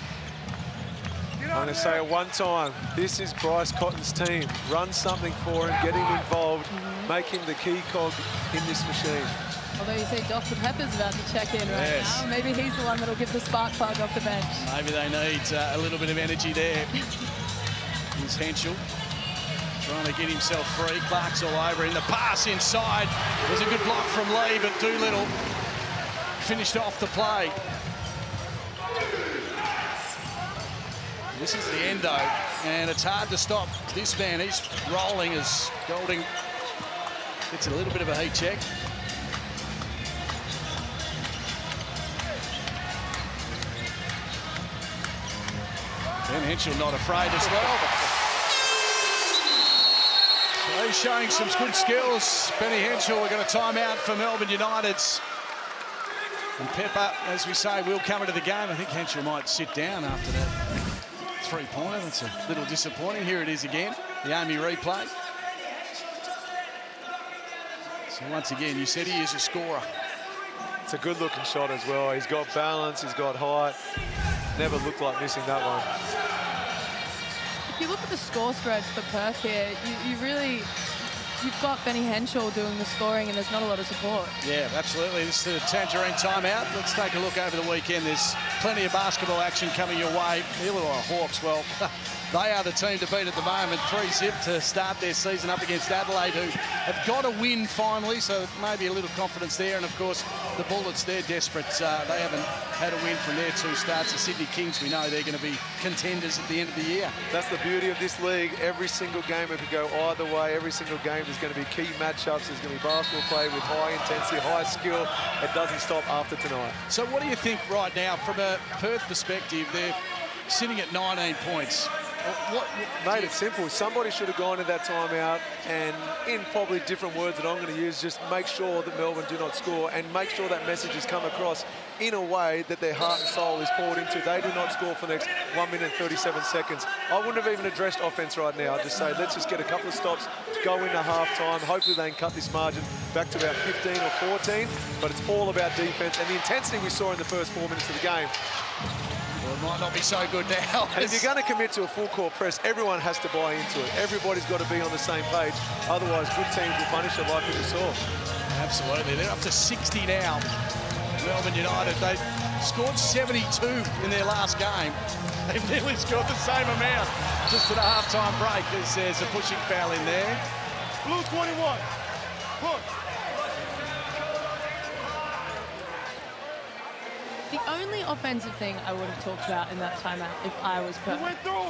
I'm going to say it one time. This is Bryce Cotton's team. Run something for him, get him involved, make him the key cog in this machine. Although you see Dr. Pepper's about to check in right now. Maybe he's the one that'll give the spark plug off the bench. Maybe they need a little bit of energy there. Here's Henschel trying to get himself free. Clark's all over him. The pass inside. There's a good block from Lee, but Doolittle finished off the play. This is the end, though, and it's hard to stop this man. He's rolling as Golding gets a little bit of a heat check. Ben Henschel not afraid as well. So he's showing some good skills. Benny Henschel, we're going to time out for Melbourne United's. And Pepper, as we say, will come into the game. I think Henschel might sit down after that three-pointer. That's a little disappointing. Here it is again, the Amy replay. So once again, you said he is a scorer. It's a good-looking shot as well. He's got balance, he's got height. Never looked like missing that one. If you look at the score spread for Perth here, you've got Benny Henshaw doing the scoring, and there's not a lot of support. Yeah, absolutely. This is a Tangerine timeout. Let's take a look over the weekend. There's plenty of basketball action coming your way. The Illawarra Hawks, well, they are the team to beat at the moment. 3-0 to start their season up against Adelaide, who have got a win finally, so maybe a little confidence there. And, of course, the Bullets, they're desperate. They haven't had a win from their 2 starts. The Sydney Kings, we know they're going to be contenders at the end of the year. That's the beauty of this league. Every single game, it could go either way. Every single game, there's going to be key matchups. There's going to be basketball play with high intensity, high skill. It doesn't stop after tonight. So what do you think right now, from a Perth perspective? They're sitting at 19 points. What made it simple? Somebody should have gone in that timeout and, in probably different words that I'm going to use, just make sure that Melbourne do not score and make sure that message has come across in a way that their heart and soul is poured into. They do not score for the next 1 minute and 37 seconds. I wouldn't have even addressed offense right now. I'd just say, let's just get a couple of stops, go into half-time. Hopefully they can cut this margin back to about 15 or 14, but it's all about defense and the intensity we saw in the first 4 minutes of the game. Well, it might not be so good now. And if you're going to commit to a full-court press, everyone has to buy into it. Everybody's got to be on the same page. Otherwise, good teams will punish it like we just saw. Absolutely. They're up to 60 now. Melbourne United, they scored 72 in their last game. They've nearly scored the same amount just at a half-time break, as there's a pushing foul in there. Blue 21. Push. The only offensive thing I would have talked about in that timeout, if I was Perth,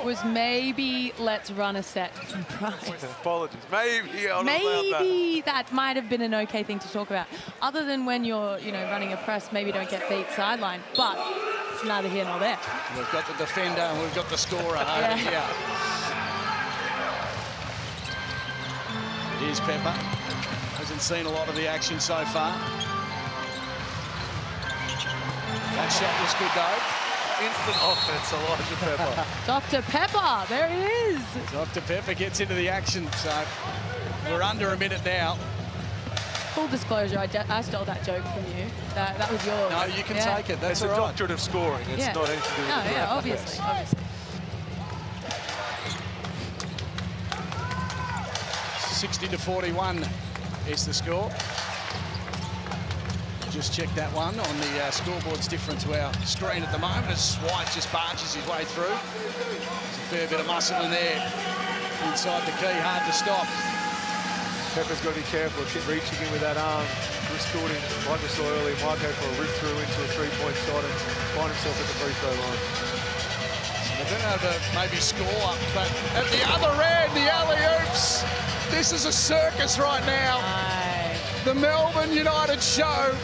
was maybe let's run a set from Price. Apologies. Maybe that might have been an okay thing to talk about. Other than when you're, running a press, maybe don't get beat sideline. But neither here nor there. We've got the defender and we've got the scorer over here. Here's Pepper. Hasn't seen a lot of the action so far. That shot was good, though. Instant offense, Elijah Pepper. Dr. Pepper, there he is. Dr. Pepper gets into the action, so we're under a minute now. Full disclosure, I stole that joke from you. That was yours. No, you can take it. That's it's all a right. doctorate of scoring. It's not anything to do with No, yeah, obviously. 60-41 is the score. Just check that one on the scoreboard's different to our screen at the moment as White just barges his way through. There's a fair bit of muscle in there. Inside the key, hard to stop. Pepper's got to be careful, keep reaching in with that arm. Wrist caught like we saw earlier, might go for a rip through into a 3-point shot and find himself at the free throw line. So they're going to have to maybe score, but at the other end, the alley-oops. This is a circus right now. Aye. The Melbourne United show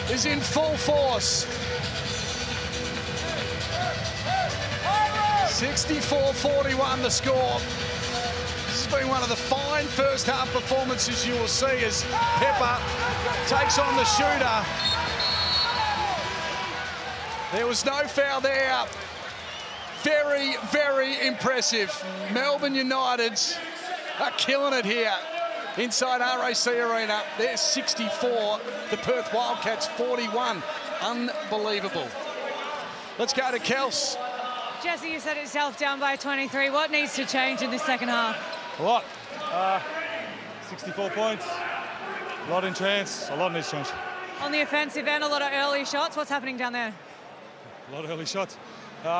is in full force. 64-41 the score. This has been one of the fine first half performances you will see as Pepper takes on the shooter. There was no foul there. Very, very impressive. Melbourne United are killing it here inside RAC Arena. They're 64, the Perth Wildcats 41. Unbelievable. Let's go to Kels. Jesse, you said yourself down by 23. What needs to change in this second half? A lot. 64 points. A lot in chance. A lot needs to change. On the offensive end, a lot of early shots. What's happening down there? A lot of early shots.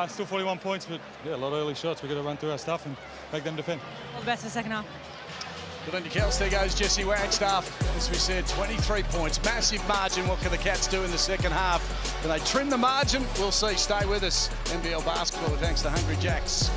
Still 41 points, but yeah, a lot of early shots. We've got to run through our stuff and make them defend. All the best for the second half. Good on you, Kels. There goes Jesse Wagstaff. As we said, 23 points. Massive margin. What can the Cats do in the second half? Can they trim the margin? We'll see. Stay with us. NBL basketball thanks to Hungry Jacks.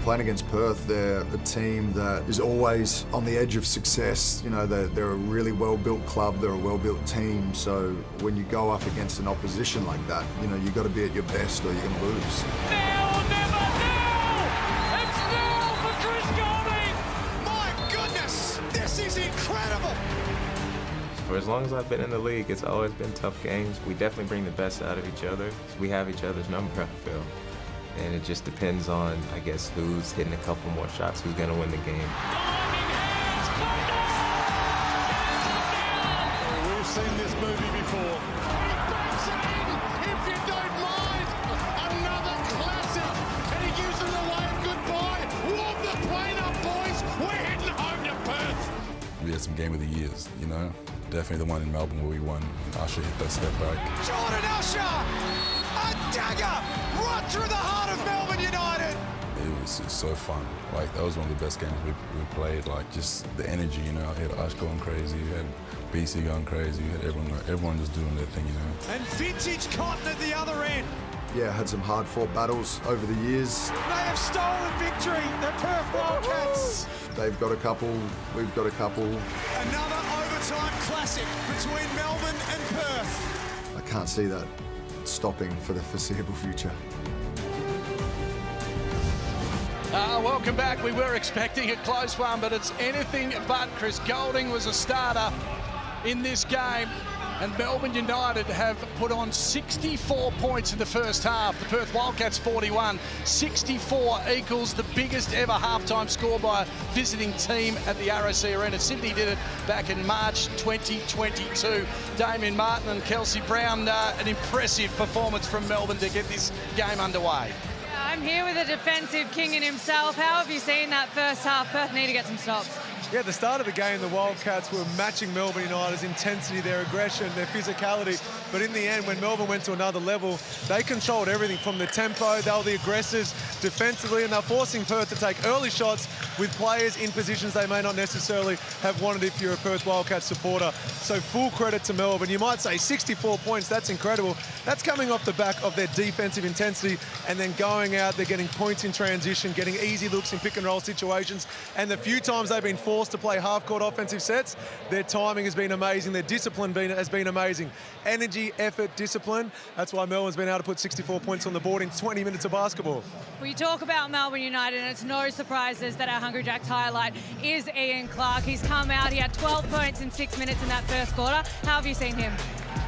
Playing against Perth, they're a team that is always on the edge of success. You know, they're a really well-built club, they're a well-built team, so when you go up against an opposition like that, you know, you've got to be at your best or you're going to lose. Now or never, now! It's now for Chris Golding! My goodness, this is incredible! For as long as I've been in the league, it's always been tough games. We definitely bring the best out of each other. We have each other's number, I feel. And it just depends on, I guess, who's hitting a couple more shots, who's going to win the game. We've seen this movie before. If you don't mind, another classic. And he gives them the way of goodbye. Warm the plane up, boys. We're heading home to Perth. We had some game of the years, you know. Definitely the one in Melbourne where we won. Usher hit that step back. Jordan Usher! A dagger right through the heart of Melbourne United! It was just so fun. Like, that was one of the best games we played. Like, just the energy, you know. You had Ush going crazy, you had BC going crazy, you had everyone just doing their thing, you know. And vintage Cotton at the other end. Yeah, had some hard-fought battles over the years. They have stolen victory, the Perth Wildcats. They've got a couple, we've got a couple. Another overtime classic between Melbourne and Perth. I can't see that stopping for the foreseeable future. Welcome back. We were expecting a close one, but it's anything but. Chris Golding was a starter in this game, and Melbourne United have put on 64 points in the first half. The Perth Wildcats 41. 64 equals the biggest ever halftime score by a visiting team at the ROC Arena. Sydney did it back in March 2022. Damien Martin and Kelsey Brown, an impressive performance from Melbourne to get this game underway. I'm here with the defensive king in himself. How have you seen that first half? Perth need to get some stops. Yeah, at the start of the game, the Wildcats were matching Melbourne United's intensity, their aggression, their physicality. But in the end, when Melbourne went to another level, they controlled everything from the tempo. They were the aggressors defensively, and they're forcing Perth to take early shots with players in positions they may not necessarily have wanted if you're a Perth Wildcats supporter. So full credit to Melbourne. You might say 64 points, that's incredible. That's coming off the back of their defensive intensity and then going out, they're getting points in transition, getting easy looks in pick and roll situations. And the few times they've been forced to play half-court offensive sets, their timing has been amazing, their discipline has been amazing. Energy, effort, discipline. That's why Melbourne's been able to put 64 points on the board in 20 minutes of basketball. We talk about Melbourne United, and it's no surprises that our Hungry Jacks highlight is Ian Clark. He's come out, he had 12 points in 6 minutes in that first quarter. How have you seen him?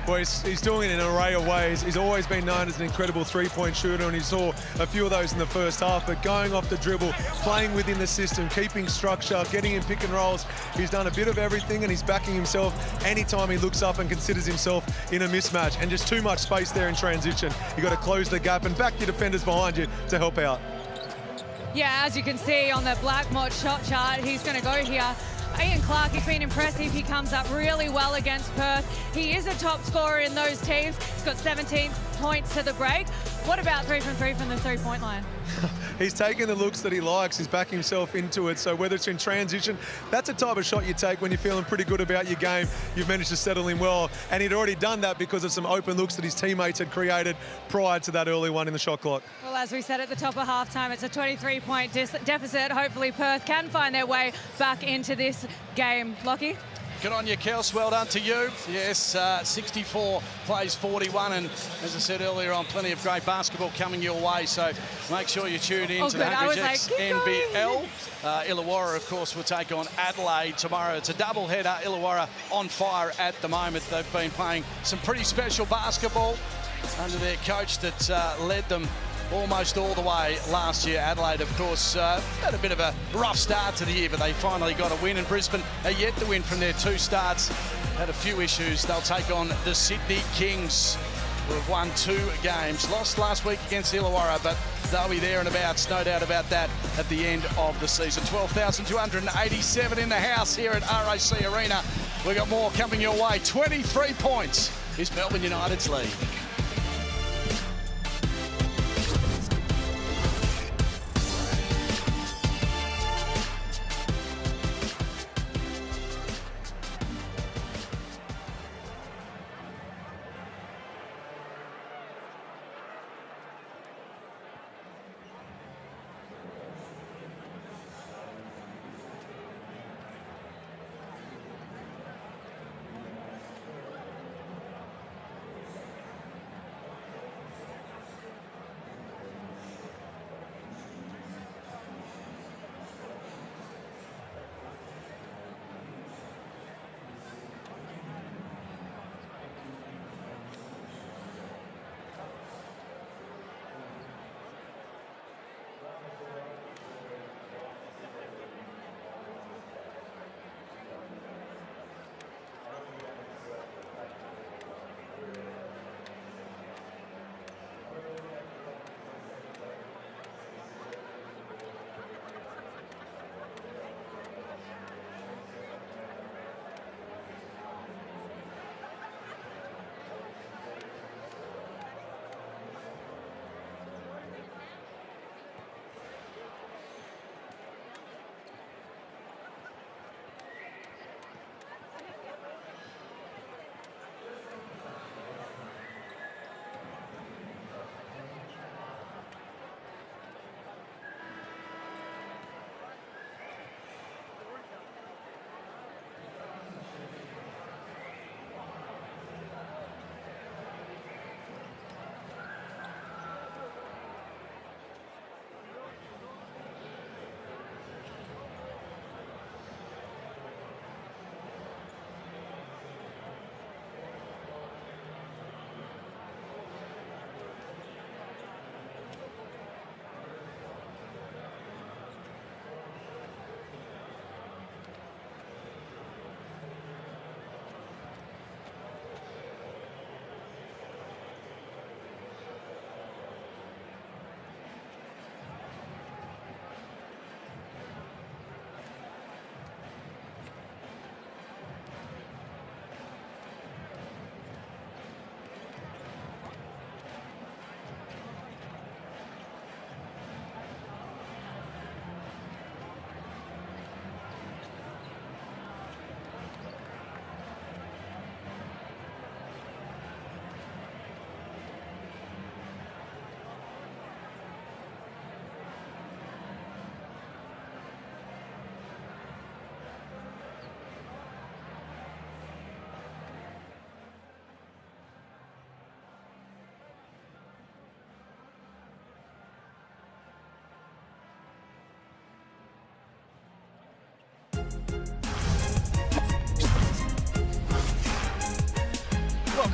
Well, he's doing it in an array of ways. He's always been known as an incredible three-point shooter, and he saw a few of those in the first half, but going off the dribble, playing within the system, keeping structure, getting in pick and rolls. He's done a bit of everything, and he's backing himself anytime he looks up and considers himself in a mismatch. And just too much space there in transition. You've got to close the gap and back your defenders behind you to help out. Yeah, as you can see on the Blackmore shot chart, he's going to go here. Ian Clark, he's been impressive. He comes up really well against Perth. He is a top scorer in those teams. He's got 17 points to the break. What about 3 from 3 from the three-point line? He's taking the looks that he likes. He's backing himself into it. So whether it's in transition, that's a type of shot you take when you're feeling pretty good about your game. You've managed to settle in well. And he'd already done that because of some open looks that his teammates had created prior to that early one in the shot clock. Well, as we said at the top of halftime, it's a 23-point deficit. Hopefully Perth can find their way back into this game. Lockie? Good on you, Kels. Well done to you. Yes, 64 plays 41, and as I said earlier on, plenty of great basketball coming your way, so make sure you tune in to the Hungry Jacks NBL. Illawarra, of course, will take on Adelaide tomorrow. It's a doubleheader. Illawarra on fire at the moment. They've been playing some pretty special basketball under their coach that led them almost all the way last year. Adelaide, of course, had a bit of a rough start to the year, but they finally got a win, and Brisbane are yet to win from their 2 starts. Had a few issues. They'll take on the Sydney Kings, who have won 2 games. Lost last week against Illawarra, but they'll be there and abouts, no doubt about that, at the end of the season. 12,287 in the house here at ROC Arena. We've got more coming your way. 23 points is Melbourne United's lead.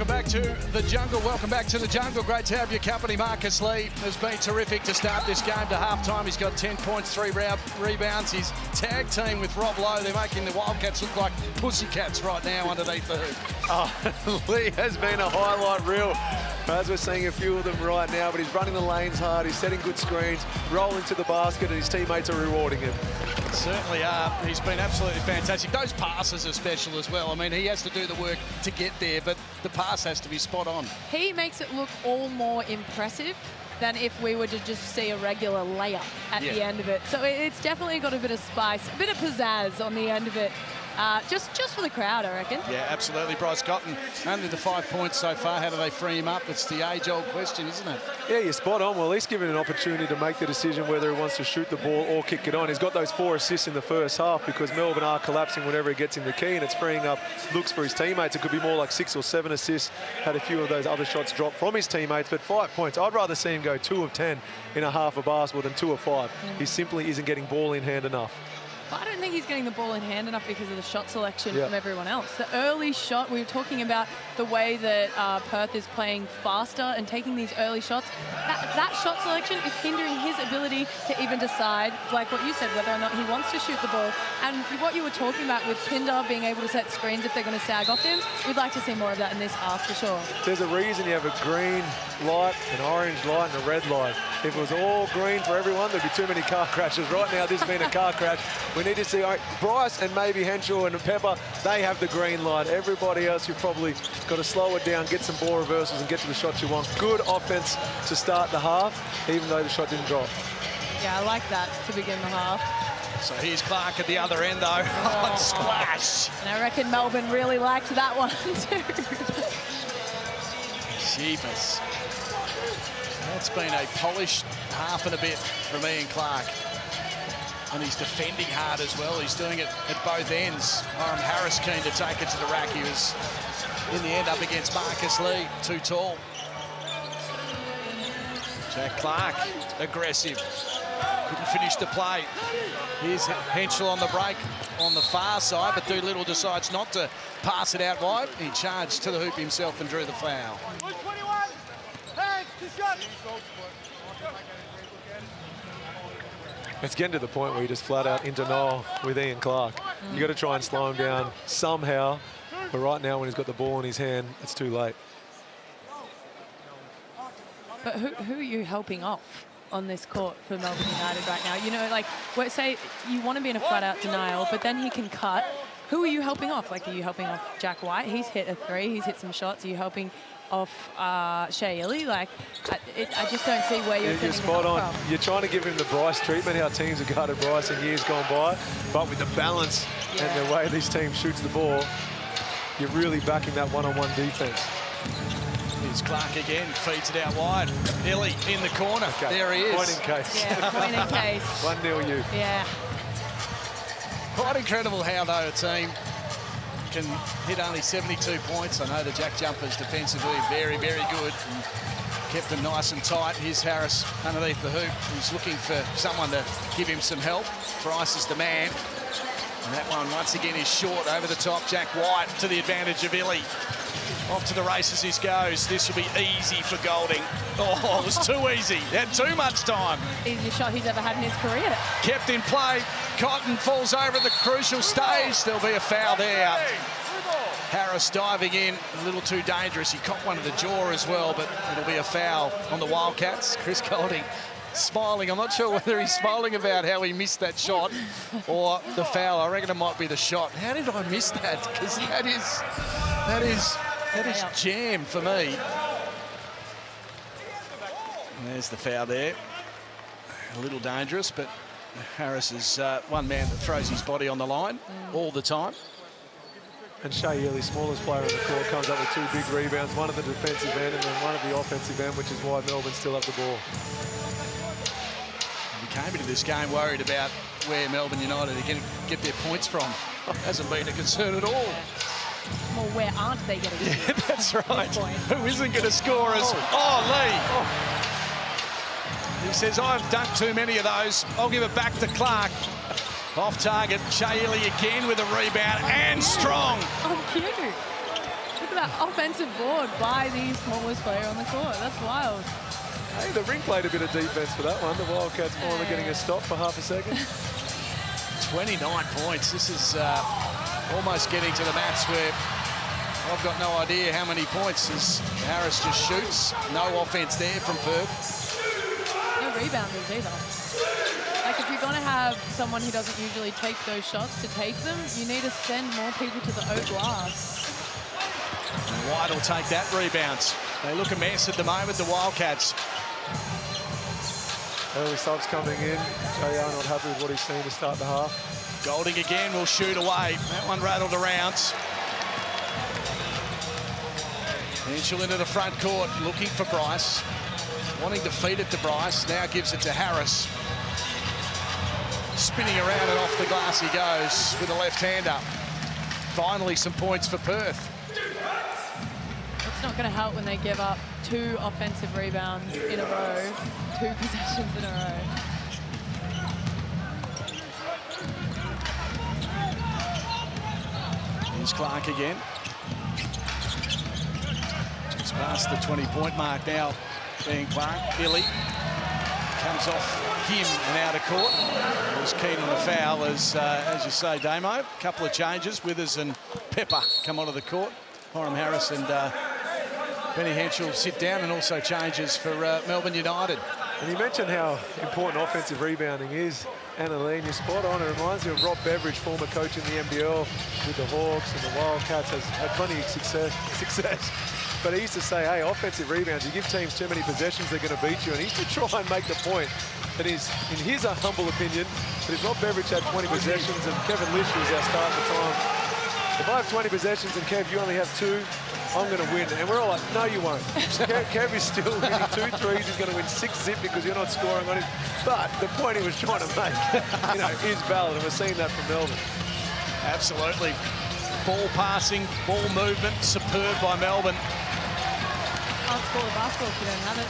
Welcome back to the jungle. Welcome back to the jungle. Great to have your company. Marcus Lee has been terrific to start this game to halftime. He's got 10 points, 3 rebounds. He's tag team with Rob Lowe. They're making the Wildcats look like pussycats right now underneath the hoop. Oh, Lee has been a highlight reel, as we're seeing a few of them right now, but he's running the lanes hard, he's setting good screens, rolling to the basket, and his teammates are rewarding him. Certainly are. He's been absolutely fantastic. Those passes are special as well. I mean, he has to do the work to get there, but the pass has to be spot on. He makes it look all more impressive than if we were to just see a regular layup at the end of it. So it's definitely got a bit of spice, a bit of pizzazz on the end of it. Just for the crowd, I reckon. Yeah, absolutely. Bryce Cotton, only the 5 points so far. How do they free him up? It's the age-old question, isn't it? Yeah, you're spot on. Well, at least give him an opportunity to make the decision whether he wants to shoot the ball or kick it on. He's got those 4 assists in the first half because Melbourne are collapsing whenever he gets in the key, and it's freeing up looks for his teammates. It could be more like 6 or 7 assists. Had a few of those other shots drop from his teammates, but 5 points. I'd rather see him go 2 of 10 in a half of basketball than 2 of 5. He simply isn't getting ball in hand enough. I don't think he's getting the ball in hand enough because of the shot selection from everyone else. The early shot, we were talking about the way that Perth is playing faster and taking these early shots. That shot selection is hindering his ability to even decide, like what you said, whether or not he wants to shoot the ball. And what you were talking about with Pinder being able to set screens if they're going to sag off him, we'd like to see more of that in this half for sure. There's a reason you have a green light, an orange light, and a red light. If it was all green for everyone, there'd be too many car crashes. Right now, this has been a car crash. We need to see Bryce and maybe Henshaw and Pepper, they have the green light. Everybody else, you've probably got to slow it down, get some ball reversals and get to the shots you want. Good offense to start the half, even though the shot didn't drop. Yeah, I like that to begin the half. So here's Clark at the other end, though. Hot splash. And I reckon Melbourne really liked that one, too. Jeepers. That's been a polished half and a bit from Ian Clark. And he's defending hard as well. He's doing it at both ends. Hiram Harris keen to take it to the rack. He was, in the end, up against Marcus Lee, too tall. Jack Clark, aggressive. Couldn't finish the play. Here's Henschel on the break on the far side, but Doolittle decides not to pass it out wide. He charged to the hoop himself and drew the foul. 21, hands, to shot. It's getting to the point where you just flat out in denial with Ian Clark. You got to try and slow him down somehow, but right now when he's got the ball in his hand, it's too late. But who are you helping off on this court for Melbourne United right now? You know, like, say you want to be in a flat-out denial, but then he can cut. Who are you helping off? Like, are you helping off Jack White? He's hit a 3. He's hit some shots. Are you helping off Shea Ili? Like, I just don't see where you're spot on. You're trying to give him the Bryce treatment, how teams have guarded Bryce in years gone by, but with the balance and the way this team shoots the ball, you're really backing that one-on-one defense. Here's Clark again, feeds it out wide. Ili in the corner. Okay. There he is. Point in case. Yeah, point in case. 1-0 you. Yeah. Quite incredible how, though, a team can hit only 72 points. I know the Jack Jumpers defensively very, very good. And kept them nice and tight. Here's Harris underneath the hoop. He's looking for someone to give him some help. Bryce is the man. And that one, once again, is short over the top. Jack White to the advantage of Ili. Off to the races he goes. This will be easy for Golding. Oh, it was too easy. He had too much time. Easiest shot he's ever had in his career. Kept in play. Cotton falls over at the crucial stage. There'll be a foul there. Harris diving in, a little too dangerous. He caught one of the jaw as well, but it'll be a foul on the Wildcats. Chris Golding smiling. I'm not sure whether he's smiling about how he missed that shot or the foul. I reckon it might be the shot. How did I miss that? Because that is jam for me. And there's the foul there. A little dangerous, but Harris is one man that throws his body on the line all the time. And Shea Ili, smallest player on the court, comes up with 2 big rebounds, one at the defensive end and then one at the offensive end, which is why Melbourne still have the ball. We came into this game worried about where Melbourne United are going to get their points from. Hasn't been a concern at all. Well, where aren't they getting it? Yeah, that's right. Who isn't going to score us? Lee. He says, I've dunked too many of those. I'll give it back to Clark. Off target, Shea Ili again with a rebound and strong. Oh, cute. Look Look at that offensive board by the smallest player on the court. That's wild. Hey, the ring played a bit of defense for that one. The Wildcats finally getting a stop for half a second. 29 points. This is almost getting to the match where I've got no idea how many points as Harris just shoots. No offense there from Perth. No rebounders either. Like, if you're going to have someone who doesn't usually take those shots to take them, you need to send more people to the O glass. And White will take that rebound. They look a mess at the moment, the Wildcats. Early subs coming in. J.R. not happy with what he's seen to start the half. Golding again will shoot away. That one rattled around. Henschel into the front court, looking for Bryce. Wanting to feed it to Bryce, now gives it to Harris. Spinning around and off the glass he goes with a left-hander. Finally some points for Perth. It's not going to help when they give up 2 offensive rebounds in a row, 2 possessions in a row. Here's Clark again. It's past the 20-point mark now, being Clark. Billy comes off him and out of court. Was keen on the foul as you say, Damo. A couple of changes. Withers and Pepper come onto the court. Horam Harris and Benny Henschel sit down, and also changes for Melbourne United. And you mentioned how important offensive rebounding is. Annaline, you're spot on. It reminds me of Rob Beveridge, former coach in the NBL with the Hawks and the Wildcats, has had plenty of success. But he used to say, hey, offensive rebounds, you give teams too many possessions, they're going to beat you. And he used to try and make the point that is, in his humble opinion, that if Rob Beveridge had 20 possessions and Kevin Lish was our star at the time, if I have 20 possessions and Kev, you only have 2, I'm going to win. And we're all like, no, you won't. Kev is still winning 2 threes. He's going to win 6-zip because you're not scoring on him. But the point he was trying to make, is valid, and we're seeing that from Melbourne. Absolutely. Ball passing, ball movement, superb by Melbourne. Can't score the basketball if you don't have it.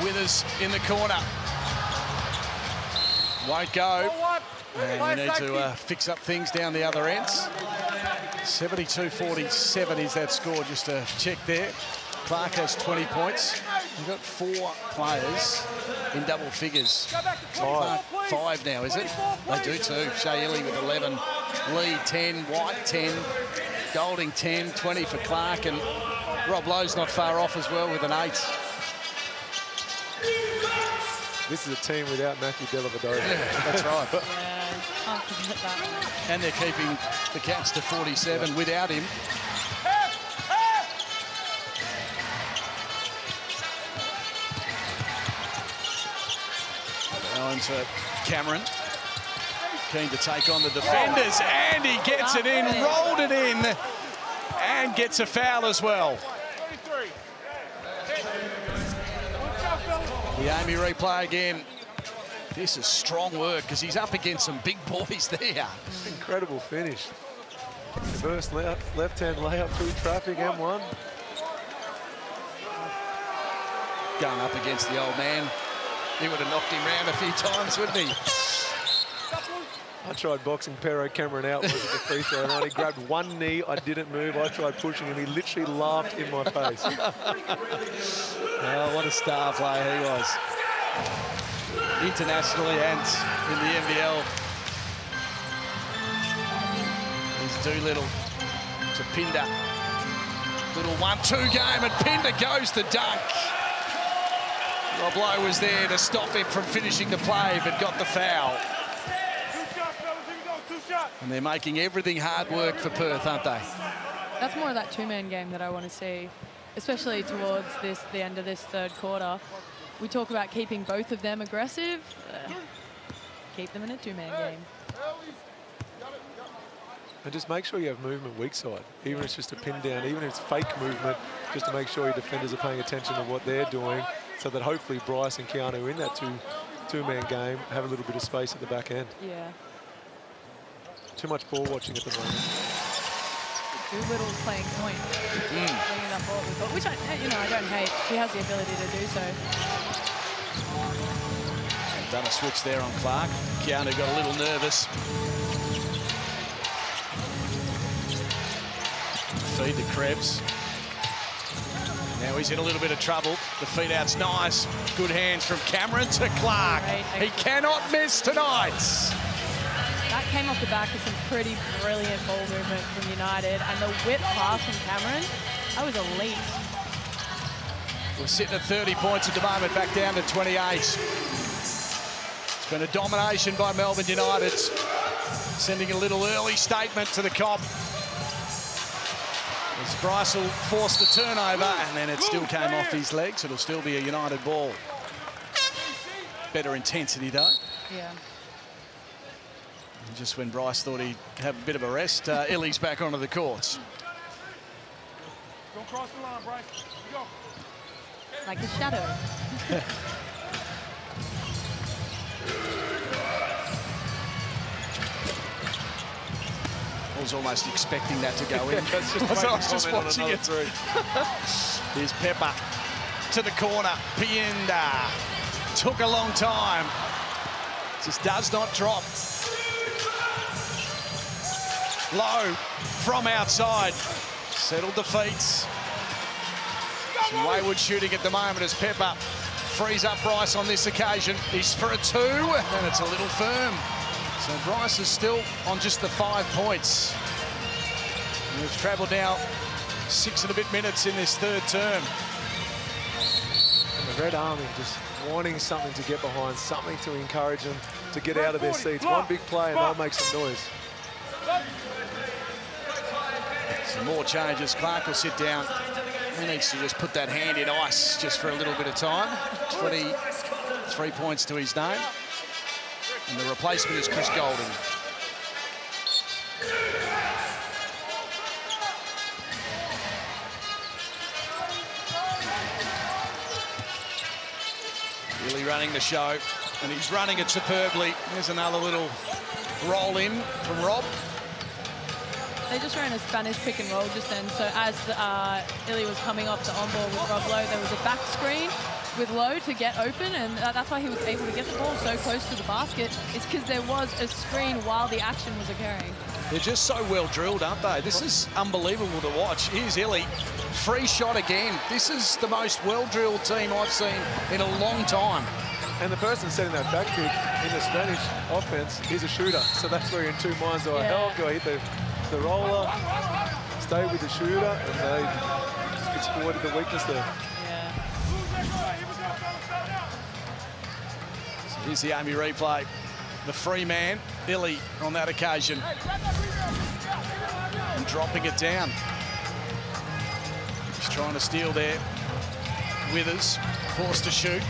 Withers in the corner. Won't go. And we need to fix up things down the other ends. 72-47 is that score, just to check there. Clark has 20 points. We've got 4 players in double figures. Clark 5 now, is it? They do too. Shea Illy with 11. Lee 10, White 10, Golding 10, 20 for Clark, and Rob Lowe's not far off as well with an 8. This is a team without Matthew Dellavedova. Yeah, that's right. Yeah, can't forget that one. And they're keeping the Cats to 47 without him. Now into Cameron. Keen to take on the defenders, and he gets it in, rolled it in, and gets a foul as well. The Amy replay again. This is strong work because he's up against some big boys there. Incredible finish. Reverse left-hand layup through traffic, M1. Going up against the old man. He would have knocked him round a few times, wouldn't he? I tried boxing Pero Cameron out was at the free throw line. He grabbed one knee, I didn't move. I tried pushing him, he literally laughed in my face. Oh, what a star player he was. Internationally and in the NBL. Here's Doolittle to Pinder. Little 1-2 game, and Pinder goes to dunk. Rob Lowe was there to stop him from finishing the play, but got the foul. And they're making everything hard work for Perth, aren't they? That's more of that 2-man game that I want to see, especially towards the end of this third quarter. We talk about keeping both of them aggressive. Keep them in a 2-man game. And just make sure you have movement weak side, even if it's just a pin down, even if it's fake movement, just to make sure your defenders are paying attention to what they're doing, so that hopefully Bryce and Keanu in that two-man game have a little bit of space at the back end. Yeah. Too much ball watching at the moment. Doolittle playing point, bringing that ball, which I don't hate. He has the ability to do so. Done a switch there on Clark. Keanu got a little nervous. feed to Krebs. Now he's in a little bit of trouble. The feed out's nice. Good hands from Cameron to Clark. He cannot miss tonight. That came off the back of some pretty brilliant ball movement from United. And the whip pass from Cameron, that was elite. We're sitting at 30 points at the moment, back down to 28. It's been a domination by Melbourne United, sending a little early statement to the comp. As Bryce will force the turnover, and then it still came off his legs. It'll still be a United ball. Better intensity, though. Yeah. And just when Bryce thought he'd have a bit of a rest, Illy's back onto the courts. Don't cross the line, Bryce. Go. Like a shadow. I was almost expecting that to go in. I was just watching it. Here's Pepper to the corner. Pienda took a long time. Just does not drop. Low from outside. Settled defeats. Some wayward shooting at the moment as Pepper frees up Bryce on this occasion. He's for a 2, and it's a little firm. So Bryce is still on just the 5 points. And we've travelled now 6 and a bit minutes in this third term. And the Red Army just wanting something to get behind, something to encourage them to get out of their seats. One big play and they'll make some noise. Some more changes. Clark will sit down. He needs to just put that hand in ice just for a little bit of time. 23 points to his name. And the replacement is Chris Golding. Really running the show, and he's running it superbly. There's another little roll in from Rob. They just ran a Spanish pick and roll just then. So as Illy was coming off the on-ball with Rob Lowe, there was a back screen with Lowe to get open, and that's why he was able to get the ball so close to the basket. It's because there was a screen while the action was occurring. They're just so well drilled, aren't they? This is unbelievable to watch. Here's Illy. Free shot again. This is the most well-drilled team I've seen in a long time. And the person setting that back kick in the Spanish offense is a shooter. So that's where you're in two minds. Do I help? Do I hit the roller? Stay with the shooter, and they exploited the weakness there. So here's the Army replay. The free man, Illy, on that occasion. And dropping it down. He's trying to steal there. Withers, forced to shoot.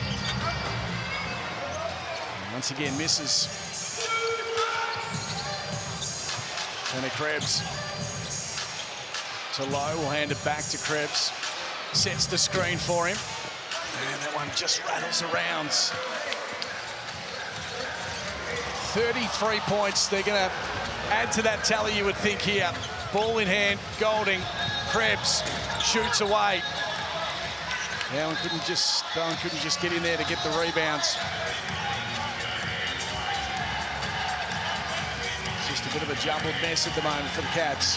And once again, misses. And a Krebs to Lowe, will hand it back to Krebs. Sets the screen for him. And that one just rattles around. 33 points. They're going to add to that tally, you would think, here. Ball in hand, Golding, Krebs shoots away. Bowen couldn't just get in there to get the rebounds. It's just a bit of a jumbled mess at the moment for the Cats.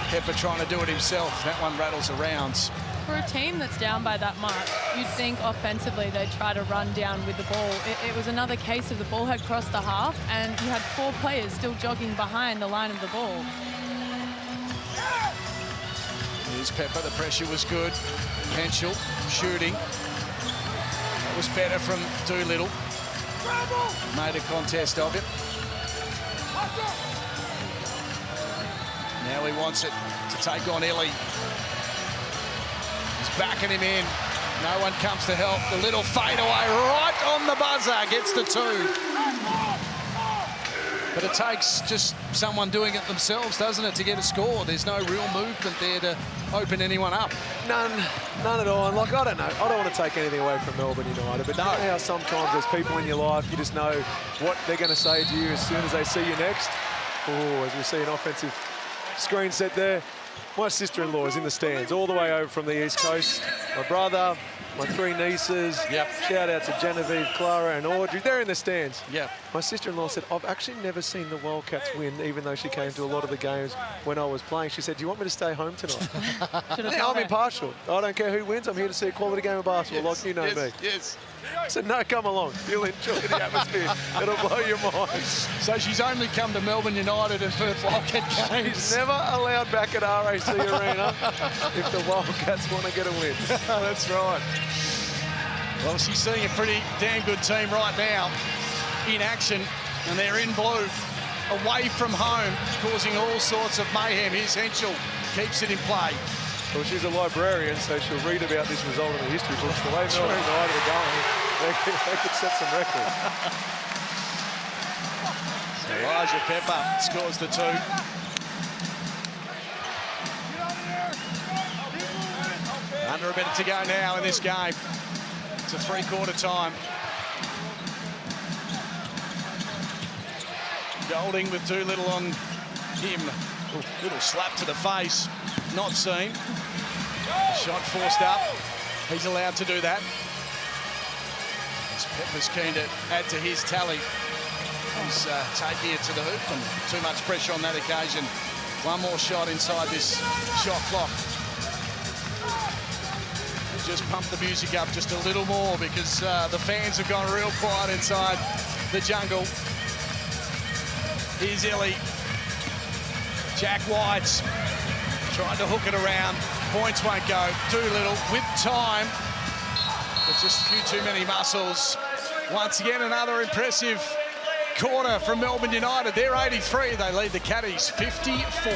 Pepper trying to do it himself. That one rattles around. For a team that's down by that much, you'd think offensively they'd try to run down with the ball. It was another case of the ball had crossed the half and you had 4 players still jogging behind the line of the ball. Here's Pepper, the pressure was good. Henschel shooting. That was better from Doolittle. Made a contest of it. Now he wants it to take on Illy. He's backing him in. No one comes to help. The little fadeaway right on the buzzer gets the 2. But it takes just someone doing it themselves, doesn't it, to get a score? There's no real movement there to open anyone up. None at all. And, like, I don't know. I don't want to take anything away from Melbourne United, but you know how sometimes there's people in your life, you just know what they're going to say to you as soon as they see you next. Oh, as we see an offensive screen set there. My sister-in-law is in the stands all the way over from the East Coast. My brother, My 3 nieces. Yep. Shout out to Genevieve, Clara, and Audrey. They're in the stands. Yep. My sister-in-law said, I've actually never seen the Wildcats win, even though she came to a lot of the games when I was playing. She said, do you want me to stay home tonight? Yeah, I'm impartial. I don't care who wins. I'm here to see a quality game of basketball, like you know me. Yes. I said, no, come along. You'll enjoy the atmosphere. It'll blow your mind. So she's only come to Melbourne United and Perth Wildcat games. She's never allowed back at RAC Arena if the Wildcats want to get a win. That's right. Well, she's seeing a pretty damn good team right now in action, and they're in blue, away from home, causing all sorts of mayhem. Here's Henschel, keeps it in play. Well, she's a librarian, so she'll read about this result in the history books. The way Melbourne United are going, they could set some records. Elijah Pepper scores the 2. Under a minute to go now in this game. It's a 3/4 time. Golding with too little on him. Little slap to the face. Not seen. Shot forced up. He's allowed to do that. As Pepper's keen to add to his tally. He's taking it to the hoop, and too much pressure on that occasion. One more shot inside this shot clock. Just pump the music up just a little more because the fans have gone real quiet inside the jungle. Here's Illy. Jack White's trying to hook it around. Points won't go. Doolittle with time, but just a few too many muscles. Once again, another impressive quarter from Melbourne United. They're 83. They lead the Caddies 54.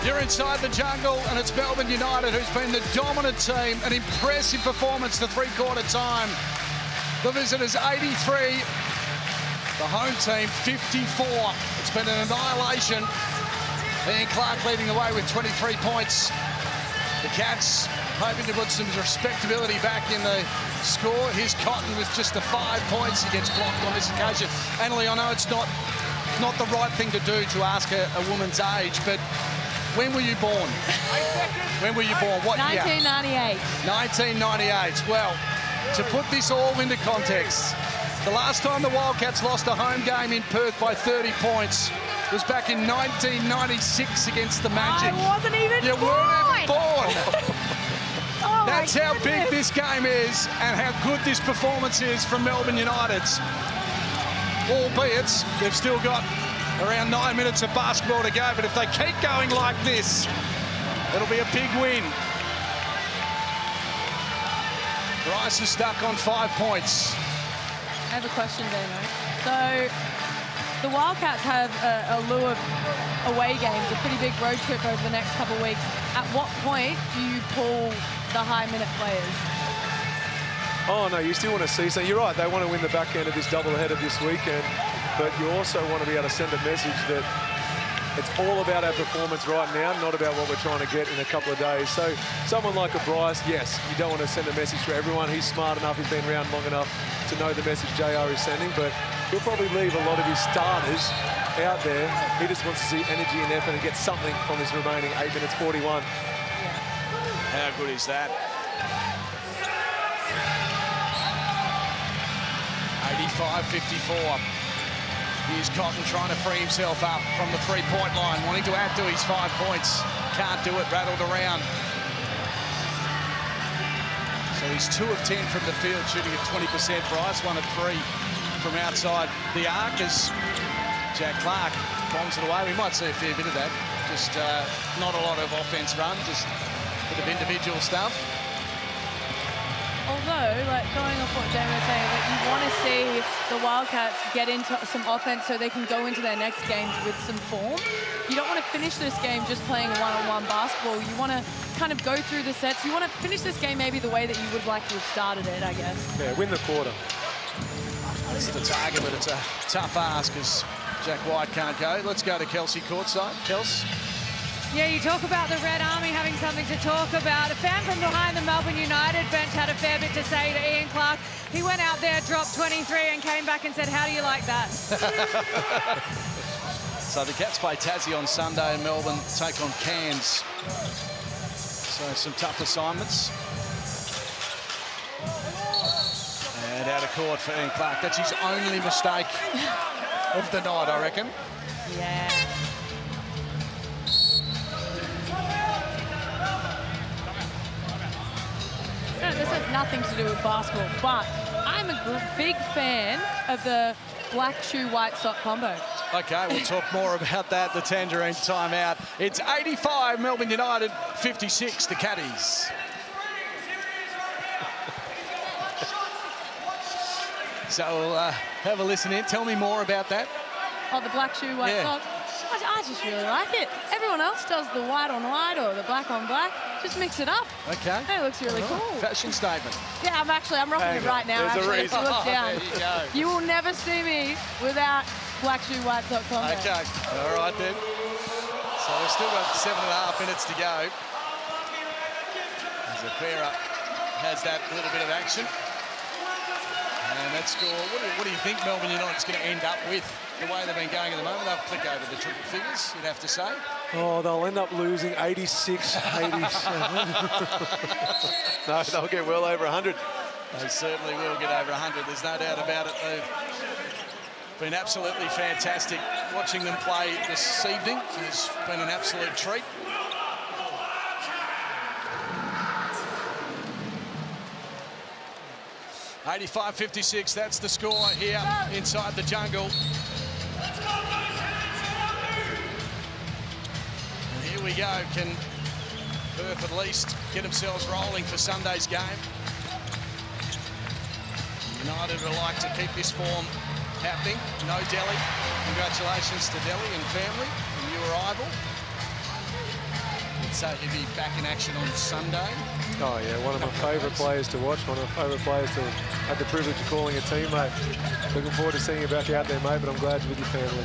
You're inside the jungle, and it's Melbourne United who's been the dominant team. An impressive performance to 3/4 time. The visitors 83, the home team 54. It's been an annihilation. Ian Clark leading the way with 23 points. The Cats hoping to put some respectability back in the score. Here's Cotton with just the 5 points. He gets blocked on this occasion. Annalie, I know it's not the right thing to do to ask a woman's age, but when were you born? When were you born? What year? 1998. 1998. Well, to put this all into context, The last time the Wildcats lost a home game in Perth by 30 points was back in 1996 against the Magic. I wasn't even You born. weren't even born. Oh, That's how big this game is and how good this performance is from Melbourne United's. Albeit, they've still got around 9 minutes of basketball to go, but if they keep going like this, it'll be a big win. Bryce is stuck on 5 points. I have a question, Dano. So, the Wildcats have a lieu of away games, a pretty big road trip over the next couple of weeks. At what point do you pull the high-minute players? Oh, no, you still want to see something. You're right, they want to win the back end of this doubleheader this weekend, but you also want to be able to send a message that it's all about our performance right now, not about what we're trying to get in a couple of days. So someone like a Bryce, yes, you don't want to send a message for everyone. He's smart enough, he's been around long enough to know the message JR is sending, but he'll probably leave a lot of his starters out there. He just wants to see energy and effort and get something from his remaining 8 minutes 41. How good is that? 85-54. Here's Cotton trying to free himself up from the three-point line, wanting to add to his 5 points. Can't do it, rattled around. So he's 2 of 10 from the field, shooting at 20%. Bryce, 1 of 3 from outside the arc as Jack Clark bombs it away. We might see a fair bit of that. Just not a lot of offense run, just a bit of individual stuff. Although, like going off what Jamie was saying, that you want to see the Wildcats get into some offense so they can go into their next games with some form. You don't want to finish this game just playing one-on-one basketball. You want to kind of go through the sets. You want to finish this game maybe the way that you would like to have started it, I guess. Yeah, win the quarter. That's the target, but it's a tough ask as Jack White can't go. Let's go to Kelsey courtside. Kels? Yeah, you talk about the Red Army having something to talk about. A fan from behind the Melbourne United bench had a fair bit to say to Ian Clark. He went out there, dropped 23 and came back and said, how do you like that? So the Cats play Tassie on Sunday and Melbourne take on Cairns. So some tough assignments. And out of court for Ian Clark. That's his only mistake of the night, I reckon. Yeah. This has nothing to do with basketball, but I'm a big fan of the black shoe, white sock combo. Okay, we'll talk more about that, the Tangerine timeout. It's 85, Melbourne United, 56, the Caddies. So we'll have a listen in. Tell me more about that. Oh, the black shoe, white socks. I just really like it. Everyone else does the white on white or the black on black. Just mix it up. Okay. It looks really cool. Fashion statement. Yeah, I'm rocking it right now. There's a reason. If you look down. There you go. You will never see me without black shoe, white sock combo. Okay. All right then. So we've still got 7.5 minutes to go. As Akira has that little bit of action. And that score, what do you think Melbourne United's going to end up with? The way they've been going at the moment, they'll click over the triple figures, you'd have to say. Oh, they'll end up losing 86, 87. No, they'll get well over 100. They certainly will get over 100, there's no doubt about it. They've been absolutely fantastic. Watching them play this evening has been an absolute treat. $85-56, that's the score here inside the jungle. And here we go. Can Perth at least get themselves rolling for Sunday's game? United would like to keep this form happening. No Delhi. Congratulations to Delhi and family, the new arrival. So he'll be back in action on Sunday. Oh yeah, one of my favourite players to watch, one of my favourite players to have the privilege of calling a teammate. Looking forward to seeing you back out there, mate, but I'm glad you're with your family.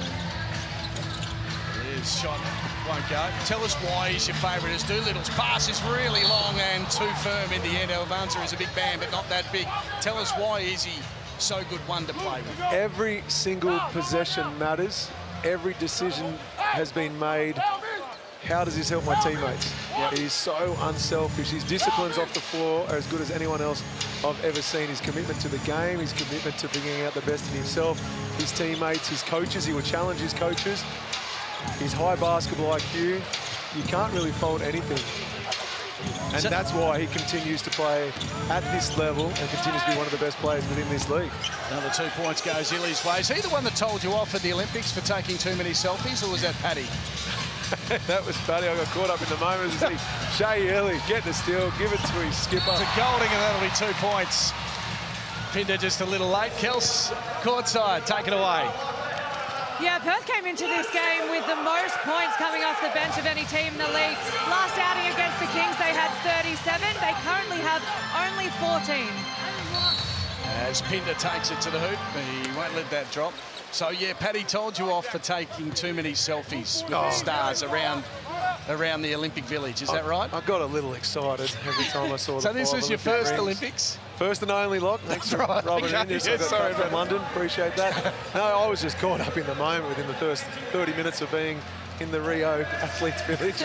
His shot won't go. Tell us why he's your favourite. As Doolittle's pass is really long and too firm in the end. Alvanza is a big man, but not that big. Tell us why is he so good one to play with? Every single possession matters. Every decision has been made. How does this help my teammates? Yep. He's so unselfish. His disciplines off the floor are as good as anyone else I've ever seen. His commitment to the game, his commitment to bringing out the best in himself, his teammates, his coaches. He will challenge his coaches. His high basketball IQ, you can't really fault anything. And that's why he continues to play at this level and continues to be one of the best players within this league. Another 2 points goes Illy's way. Is he the one that told you off at the Olympics for taking too many selfies, or was that Paddy? That was Paddy. I got caught up in the moment to see Shea Illy get the steal, give it to his skipper. To Golding, and that'll be 2 points. Pinder just a little late. Kels, courtside, take it away. Yeah, Perth came into this game with the most points coming off the bench of any team in the league. Last outing against the Kings, they had 37. They currently have only 14. As Pinder takes it to the hoop, he won't let that drop. So, yeah, Paddy told you off for taking too many selfies with the stars around the Olympic Village. Is that right? I got a little excited every time I saw So the this was your first rings. Olympics? First and only, Lock. Thanks for rubbing in. Yes, I got sorry from London. Appreciate that. No, I was just caught up in the moment within the first 30 minutes of being in the Rio Athletes Village.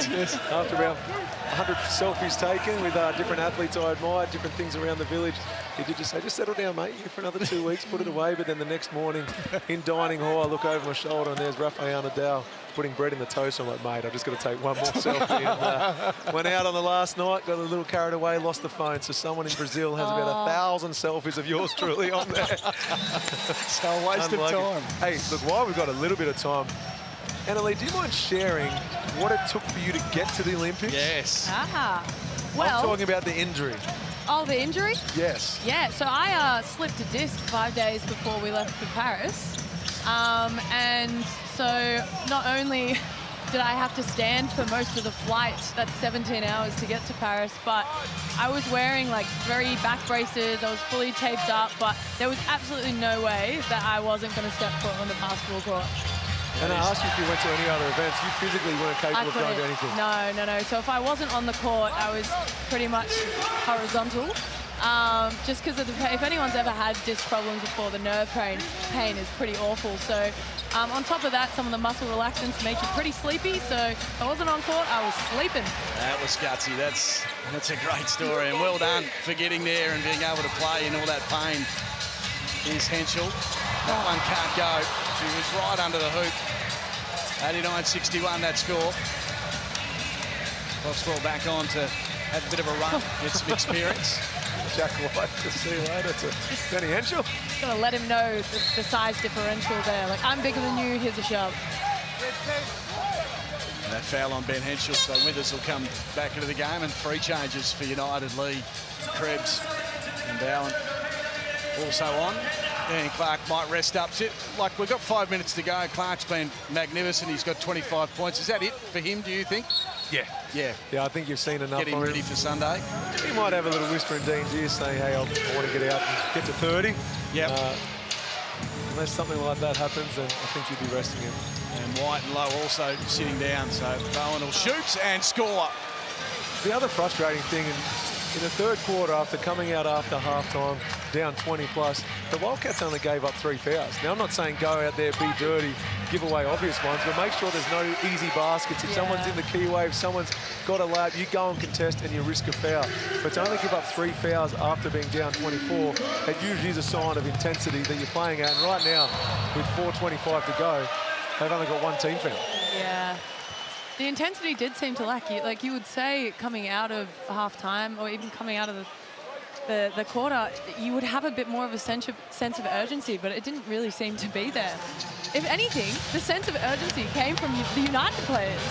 After about 100 selfies taken with different athletes I admired, different things around the village. He did just say, just settle down, mate, for another 2 weeks, put it away. But then the next morning in dining hall, I look over my shoulder and there's Rafael Nadal putting bread in the toast. I'm like, mate, I've just got to take one more selfie. And, went out on the last night, got a little carried away, lost the phone. So someone in Brazil has about 1,000 selfies of yours truly on there. So a waste of time. Hey, look, while we've got a little bit of time, Annalie, do you mind sharing what it took for you to get to the Olympics? Yes. Well, I'm talking about the injury. Oh, the injury? Yes. Yeah, so I slipped a disc 5 days before we left for Paris. And so not only did I have to stand for most of the flight, that's 17 hours to get to Paris, but I was wearing like very back braces, I was fully taped up, but there was absolutely no way that I wasn't going to step foot on the basketball court. And I asked you if you went to any other events. You physically weren't capable of going to anything. No. So if I wasn't on the court, I was pretty much horizontal. Just because of the pain. If anyone's ever had disc problems before, the nerve pain is pretty awful. So on top of that, some of the muscle relaxants make you pretty sleepy. So if I wasn't on court, I was sleeping. That was gutsy. That's a great story. And well done for getting there and being able to play in all that pain. Here's Henschel. That one can't go. She was right under the hoop. 89-61, that score. Foxborough back on to have a bit of a run, get some experience. Jack White, to see you later to Benny Henschel. Gonna let him know the size differential there. Like, I'm bigger than you, here's a shove. And that foul on Ben Henschel, so Withers will come back into the game, and free changes for United. Lee, Krebs and Bowen also on. And Clark might rest up. Like, we've got 5 minutes to go. Clark's been magnificent. He's got 25 points. Is that it for him, do you think? Yeah. I think you've seen enough. Getting ready for Sunday. He might have a little whisper in Dean's ear saying, hey, I want to get out and get to 30. Yep. Unless something like that happens, then I think you'd be resting him. And White and Lowe also sitting down. So Bowen will shoot and score. The other frustrating thing in the third quarter, after coming out after halftime, down 20 plus, the Wildcats only gave up 3 fouls. Now, I'm not saying go out there, be dirty, give away obvious ones, but make sure there's no easy baskets. If someone's in the key wave, someone's got a lab, you go and contest and you risk a foul. But to only give up 3 fouls after being down 24, it usually is a sign of intensity that you're playing at. And right now, with 4:25 to go, they've only got 1 team foul. Yeah. The intensity did seem to lack. Like you would say, coming out of halftime or even coming out of the quarter, you would have a bit more of a sense of urgency, but it didn't really seem to be there. If anything, the sense of urgency came from the United players,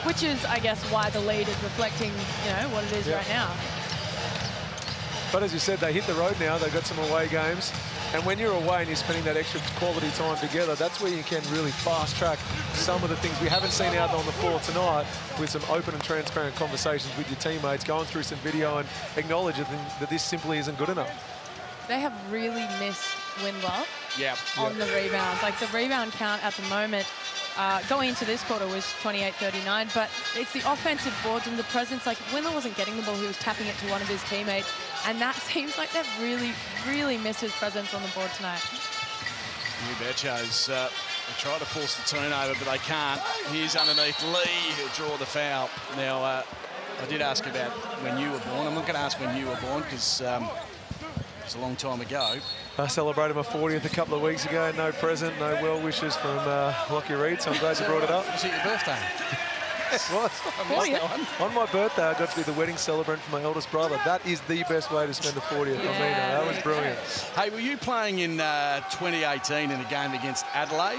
which is, I guess, why the lead is reflecting, what it is right now. But as you said, they hit the road now. They've got some away games. And when you're away and you're spending that extra quality time together, that's where you can really fast-track some of the things we haven't seen out on the floor tonight, with some open and transparent conversations with your teammates, going through some video and acknowledging that this simply isn't good enough. They have really missed Windler on the rebounds. Like, the rebound count at the moment, going into this quarter, was 28-39, but it's the offensive boards and the presence. Like, if Windler wasn't getting the ball, he was tapping it to one of his teammates, and that seems like they've really, really missed his presence on the board tonight. You betchos. They try to force the turnover, but they can't. Here's underneath Lee, who'll draw the foul. Now, I did ask about when you were born. I'm not going to ask when you were born, because It's a long time ago. I celebrated my 40th a couple of weeks ago. No present, no well wishes from Lockie Reed, so I'm glad you brought it up. Was it your birthday? It was. On my birthday, I got to be the wedding celebrant for my eldest brother. That is the best way to spend the 40th. Yeah. I mean, that was brilliant. Hey, were you playing in 2018 in a game against Adelaide?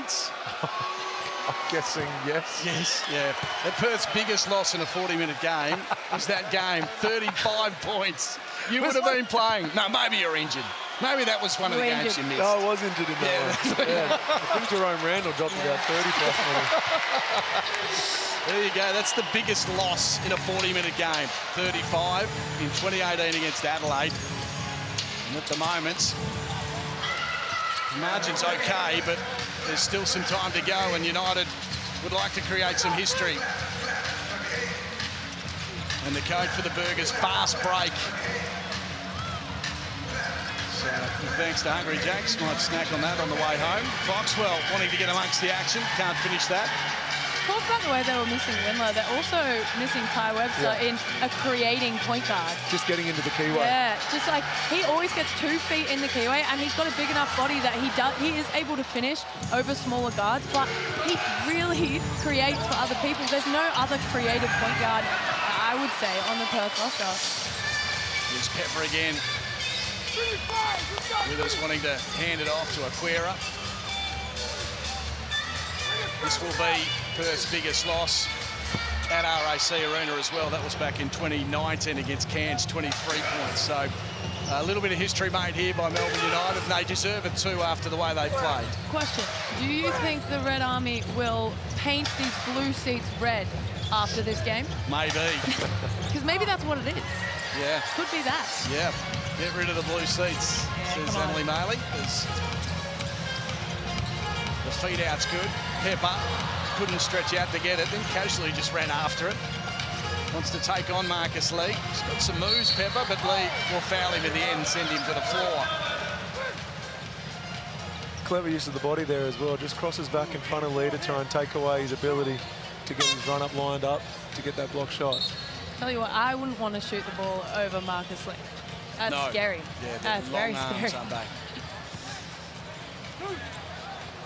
I'm guessing yes. Yes, yeah. Perth's biggest loss in a 40-minute game was that game, 35 points. You would have been playing. No, maybe you're injured. Maybe that was one of the games you missed. No, I was injured in that one. Yeah. I think Jerome Randall dropped about 30 plus minutes. There you go. That's the biggest loss in a 40-minute game. 35 in 2018 against Adelaide. And at the moment, the margin's okay, but there's still some time to go, and United would like to create some history. And the code for the Burgers, fast break. So thanks to Hungry Jacks, might snack on that on the way home. Foxwell wanting to get amongst the action, can't finish that. Talk about the way they were missing Windler. They're also missing Ty Webster in a creating point guard. Just getting into the keyway. Yeah, just like he always gets 2 feet in the keyway, and he's got a big enough body that he is able to finish over smaller guards, but he really creates for other people. There's no other creative point guard, I would say, on the Perth roster. Here's Pepper again. With us wanting to hand it off to Aquera. This will be Perth's biggest loss at RAC Arena as well. That was back in 2019 against Cairns, 23 points. So a little bit of history made here by Melbourne United, and they deserve it too after the way they played. Question, do you think the Red Army will paint these blue seats red after this game? Maybe. Because maybe that's what it is. Yeah. Could be that. Yeah. Get rid of the blue seats, says Emily Maley. The feed out's good. Pepper couldn't stretch out to get it, then casually just ran after it. Wants to take on Marcus Lee. He's got some moves, Pepper, but Lee will foul him in the end and send him to the floor. Clever use of the body there as well. Just crosses back in front of Lee to try and take away his ability to get his run-up lined up to get that block shot. Tell you what, I wouldn't want to shoot the ball over Marcus Lee. That's scary. Yeah, that's very scary. Aren't they?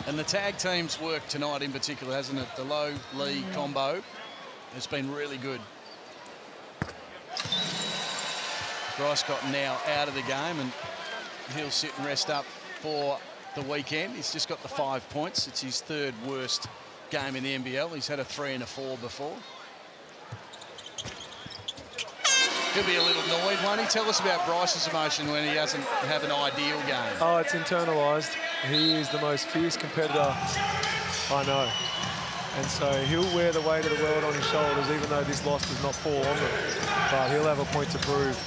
And the tag team's work tonight in particular, hasn't it? The Low-Lee combo has been really good. Bryce Cotton now out of the game, and he'll sit and rest up for the weekend. He's just got the 5 points. It's his 3rd worst game in the NBL. He's had a 3 and a 4 before. He'll be a little annoyed, won't he? Tell us about Bryce's emotion when he doesn't have an ideal game. Oh, it's internalised. He is the most fierce competitor I know. And so he'll wear the weight of the world on his shoulders, even though this loss does not fall on them. But he'll have a point to prove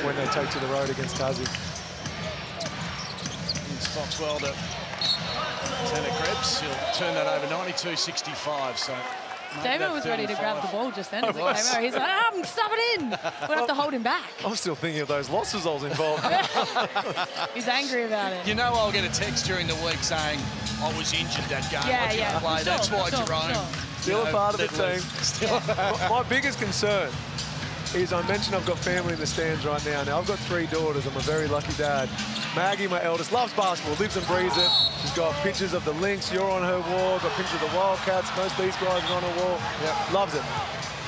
when they take to the road against Tassie. It's Foxwell to Tanner Krebs. He'll turn that over 92-65. So Damon was ready to grab the ball just then. As it came out. He's like, stop it in. We'll have to hold him back. I'm still thinking of those losses I was involved in. He's angry about it. You know, I'll get a text during the week saying, I was injured that game. Yeah, play. Sure, That's why Jerome. Still a part of the team. My biggest concern is I mentioned I've got family in the stands right now. Now, I've got 3 daughters. I'm a very lucky dad. Maggie, my eldest, loves basketball, lives and breathes it. She's got pictures of the Lynx. You're on her wall. Got pictures of the Wildcats. Most of these guys are on her wall. Yep, loves it.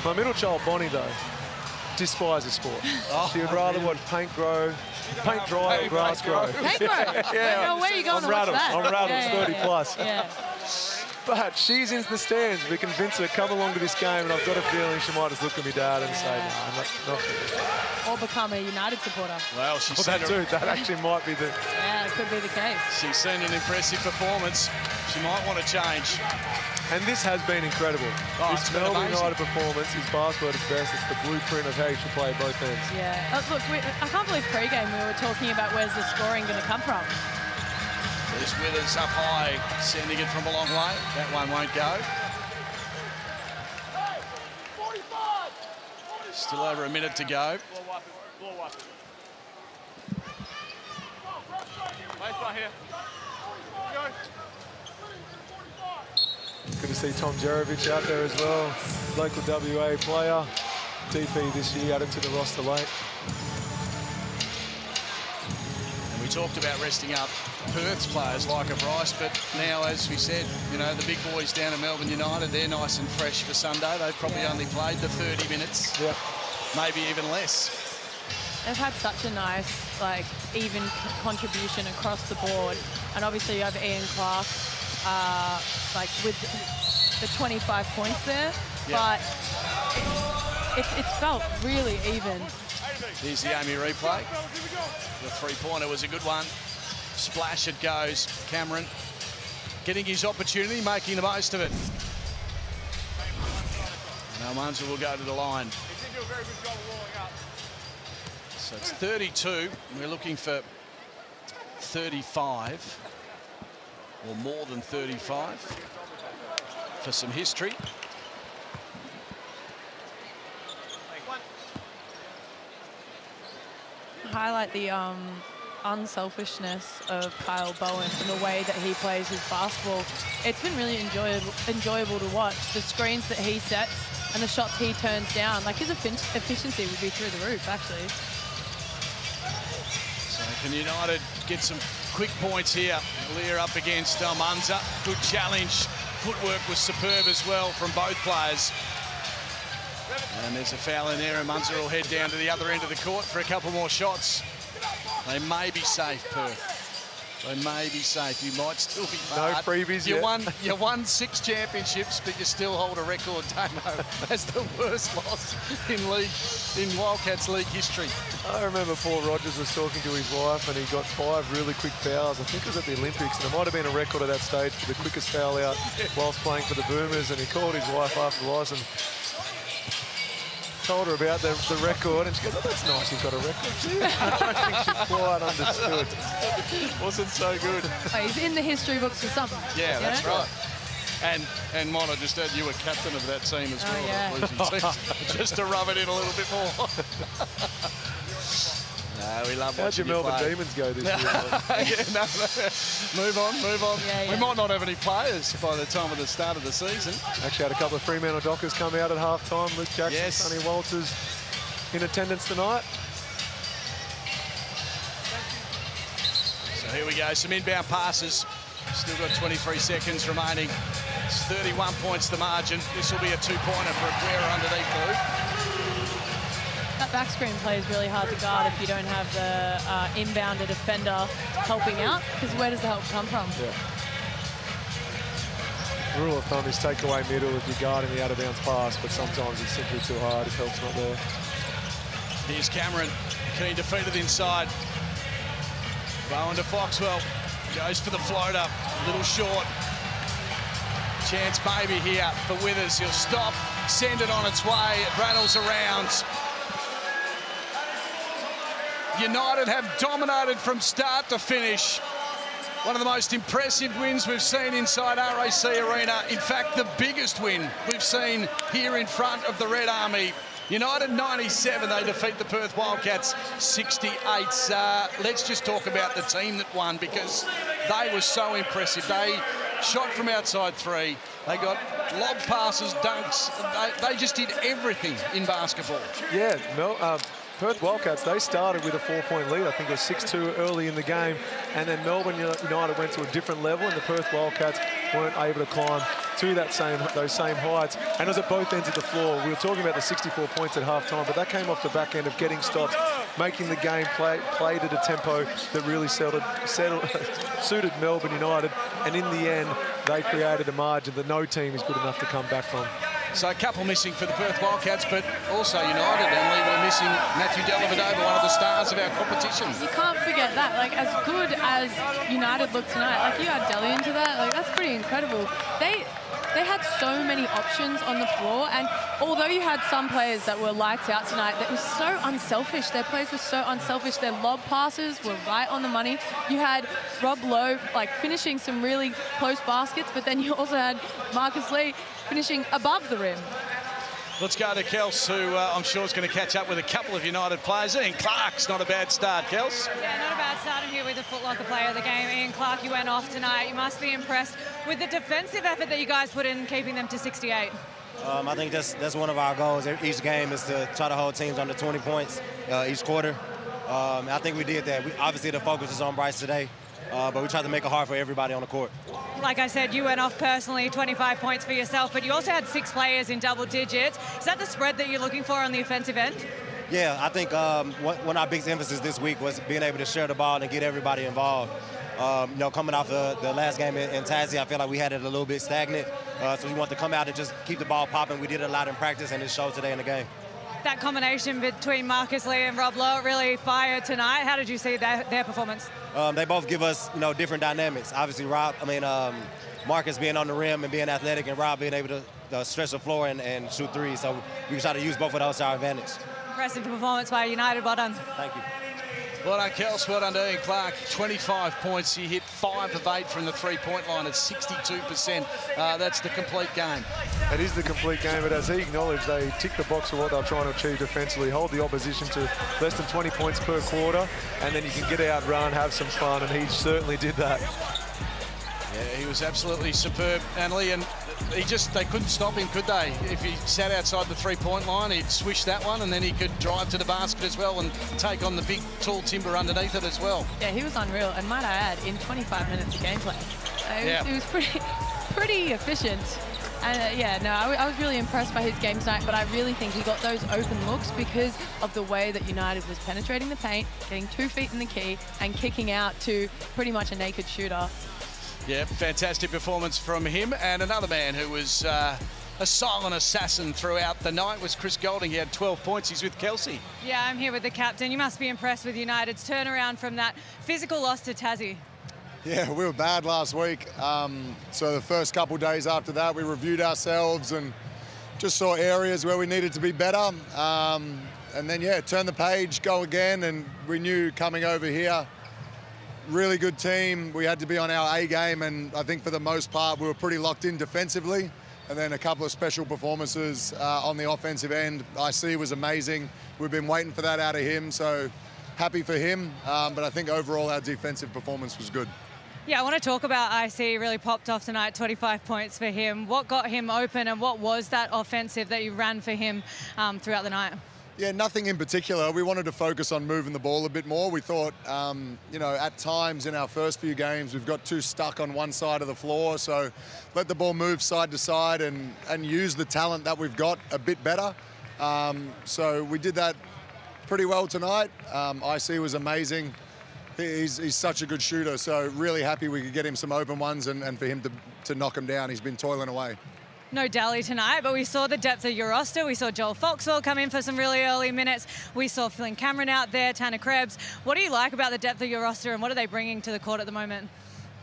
My middle child, Bonnie, though, despises sport. She would rather watch paint dry or grass grow. Paint grow? Yeah. Where are you going to watch that? I'm rattled, 30 plus. Yeah. But she's into the stands. We convince her, come along to this game, and I've got a feeling she might just look at me dad and say, no, I'm not Or become a United supporter. Well, that actually might be the... Yeah, it could be the case. She's seen an impressive performance. She might want to change. And this has been incredible. This Melbourne United performance is basketball at its best. It's the blueprint of how you should play both ends. Yeah. Look, I can't believe pre-game we were talking about where's the scoring going to come from. There's Withers up high, sending it from a long way. That one won't go. Still over a minute to go. Good to see Tom Jerovich out there as well. Local WA player. DP this year, added to the roster late. talked about resting up Perth's players like a Bryce, but now, as we said, you know, the big boys down at Melbourne United, they're nice and fresh for Sunday. They've probably only played the 30 minutes, maybe even less. They've had such a nice, like, even contribution across the board. And obviously you have Ian Clark, like, with the 25 points there. But it's felt really even. Here's the Amy replay. The three-pointer was a good one. Splash it goes. Cameron getting his opportunity, making the most of it. Now Munzer will go to the line. So it's 32. We're looking for 35 or more than 35 for some history. Highlight the unselfishness of Kyle Bowen and the way that he plays his basketball. It's been really enjoyable to watch. The screens that he sets and the shots he turns down, like his efficiency would be through the roof, actually. So can United get some quick points here? Lear up against Munzer. Good challenge. Footwork was superb as well from both players. And there's a foul in there, and Munzer will head down to the other end of the court for a couple more shots. They may be safe, Perth. They may be safe. You might still be barred. No freebies you yet. You won 6 championships, but you still hold a record, Damo. That's the worst loss in Wildcats league history. I remember Paul Rogers was talking to his wife and he got 5 really quick fouls. I think it was at the Olympics, and it might have been a record at that stage for the quickest foul out whilst playing for the Boomers, and he called his wife after the loss and told her about the record, and she goes, "Oh, that's nice, you've got a record too." I don't think she quite understood. Wasn't so good. Oh, he's in the history books for something. Yeah, that's right. And Mona, just heard you were captain of that team as well. Yeah. Losing teams, just to rub it in a little bit more. No, we love How'd your watching you Melbourne play. Demons go this year? No. Move on. Yeah. We might not have any players by the time of the start of the season. Actually had a couple of Fremantle Dockers come out at half-time. Luke Jackson, Sonny Walters in attendance tonight. So here we go, some inbound passes. Still got 23 seconds remaining. It's 31 points the margin. This will be a 2-pointer for Aquera underneath the hoop. That back screen play is really hard to guard if you don't have the inbounder defender helping out, because where does the help come from? Yeah. Rule of thumb is take away middle if you're guarding the out-of-bounds pass, but sometimes it's simply too hard if help's not there. Here's Cameron, keen to feed it inside. Bowen to Foxwell, goes for the floater, a little short. Chance maybe here for Withers, he'll stop, send it on its way, it rattles around. United have dominated from start to finish. One of the most impressive wins we've seen inside RAC Arena. In fact, the biggest win we've seen here in front of the Red Army. United 97, they defeat the Perth Wildcats 68. Let's just talk about the team that won, because they were so impressive. They shot from outside 3. They got lob passes, dunks. They just did everything in basketball. Yeah, Perth Wildcats, they started with a 4-point lead. I think it was 6-2 early in the game. And then Melbourne United went to a different level, and the Perth Wildcats weren't able to climb to those same heights. And it was at both ends of the floor. We were talking about the 64 points at halftime, but that came off the back end of getting stops, making the game played at a tempo that really suited Melbourne United. And in the end, they created a margin that no team is good enough to come back from. So a couple missing for the Perth Wildcats, but also United, Emily, we're missing Matthew Dellavedova, one of the stars of our competition. You can't forget that. Like, as good as United looked tonight, like, you add Delly into that, like, that's pretty incredible. They had so many options on the floor, and although you had some players that were lights out tonight, that was so unselfish. Their plays were so unselfish. Their lob passes were right on the money. You had Rob Lowe, like, finishing some really close baskets, but then you also had Marcus Lee finishing above the rim. Let's go to Kels, who I'm sure is going to catch up with a couple of United players. Ian Clark's not a bad start, Kels. Yeah, not a bad start. I'm here with the Foot Locker player of the game, Ian Clark. You went off tonight. You must be impressed with the defensive effort that you guys put in, keeping them to 68. I think that's one of our goals. Each game is to try to hold teams under 20 points each quarter. I think we did that. Obviously, the focus is on Bryce today, but we tried to make it hard for everybody on the court. Like I said, you went off personally, 25 points for yourself, but you also had 6 players in double digits. Is that the spread that you're looking for on the offensive end? Yeah, I think one of our biggest emphasis this week was being able to share the ball and get everybody involved. Coming off the last game in Tassie, I feel like we had it a little bit stagnant. So we want to come out and just keep the ball popping. We did it a lot in practice, and it showed today in the game. That combination between Marcus Lee and Rob Lowe really fired tonight. How did you see their performance? They both give us, different dynamics. Obviously, Marcus being on the rim and being athletic, and Rob being able to stretch the floor and shoot threes. So we try to use both of those to our advantage. Impressive performance by United. Well done. Thank you. Well done, Kels. Well done, Ian Clark. 25 points. He hit 5 of 8 from the three-point line at 62%. That's the complete game. It is the complete game, but as he acknowledged, they tick the box of what they're trying to achieve defensively, hold the opposition to less than 20 points per quarter, and then you can get out, run, have some fun, and he certainly did that. Yeah, he was absolutely superb, Annalie, and they couldn't stop him, could they? If he sat outside the three-point line, he'd swish that one, and then he could drive to the basket as well and take on the big, tall timber underneath it as well. Yeah, he was unreal, and might I add, in 25 minutes of gameplay. He was pretty efficient. And I was really impressed by his game tonight, but I really think he got those open looks because of the way that United was penetrating the paint, getting 2 feet in the key, and kicking out to pretty much a naked shooter. Yeah, fantastic performance from him. And another man who was a silent assassin throughout the night was Chris Goulding. He had 12 points. He's with Kelsey. Yeah, I'm here with the captain. You must be impressed with United's turnaround from that physical loss to Tassie. Yeah, we were bad last week. So the first couple of days after that, we reviewed ourselves and just saw areas where we needed to be better. And then, turn the page, go again. And we knew coming over here, really good team. We had to be on our A game, and I think for the most part we were pretty locked in defensively. And then a couple of special performances on the offensive end. IC was amazing. We've been waiting for that out of him, so happy for him. But I think overall our defensive performance was good. Yeah, I want to talk about IC. Really popped off tonight, 25 points for him. What got him open, and what was that offensive that you ran for him throughout the night? Yeah, nothing in particular. We wanted to focus on moving the ball a bit more. We thought, at times in our first few games, we've got too stuck on one side of the floor. So let the ball move side to side and use the talent that we've got a bit better. So we did that pretty well tonight. IC was amazing. He's such a good shooter. So really happy we could get him some open ones and for him to knock him down. He's been toiling away. No Daly tonight, but we saw the depth of your roster. We saw Joel Foxwell come in for some really early minutes. We saw Flynn Cameron out there, Tanner Krebs. What do you like about the depth of your roster, and what are they bringing to the court at the moment?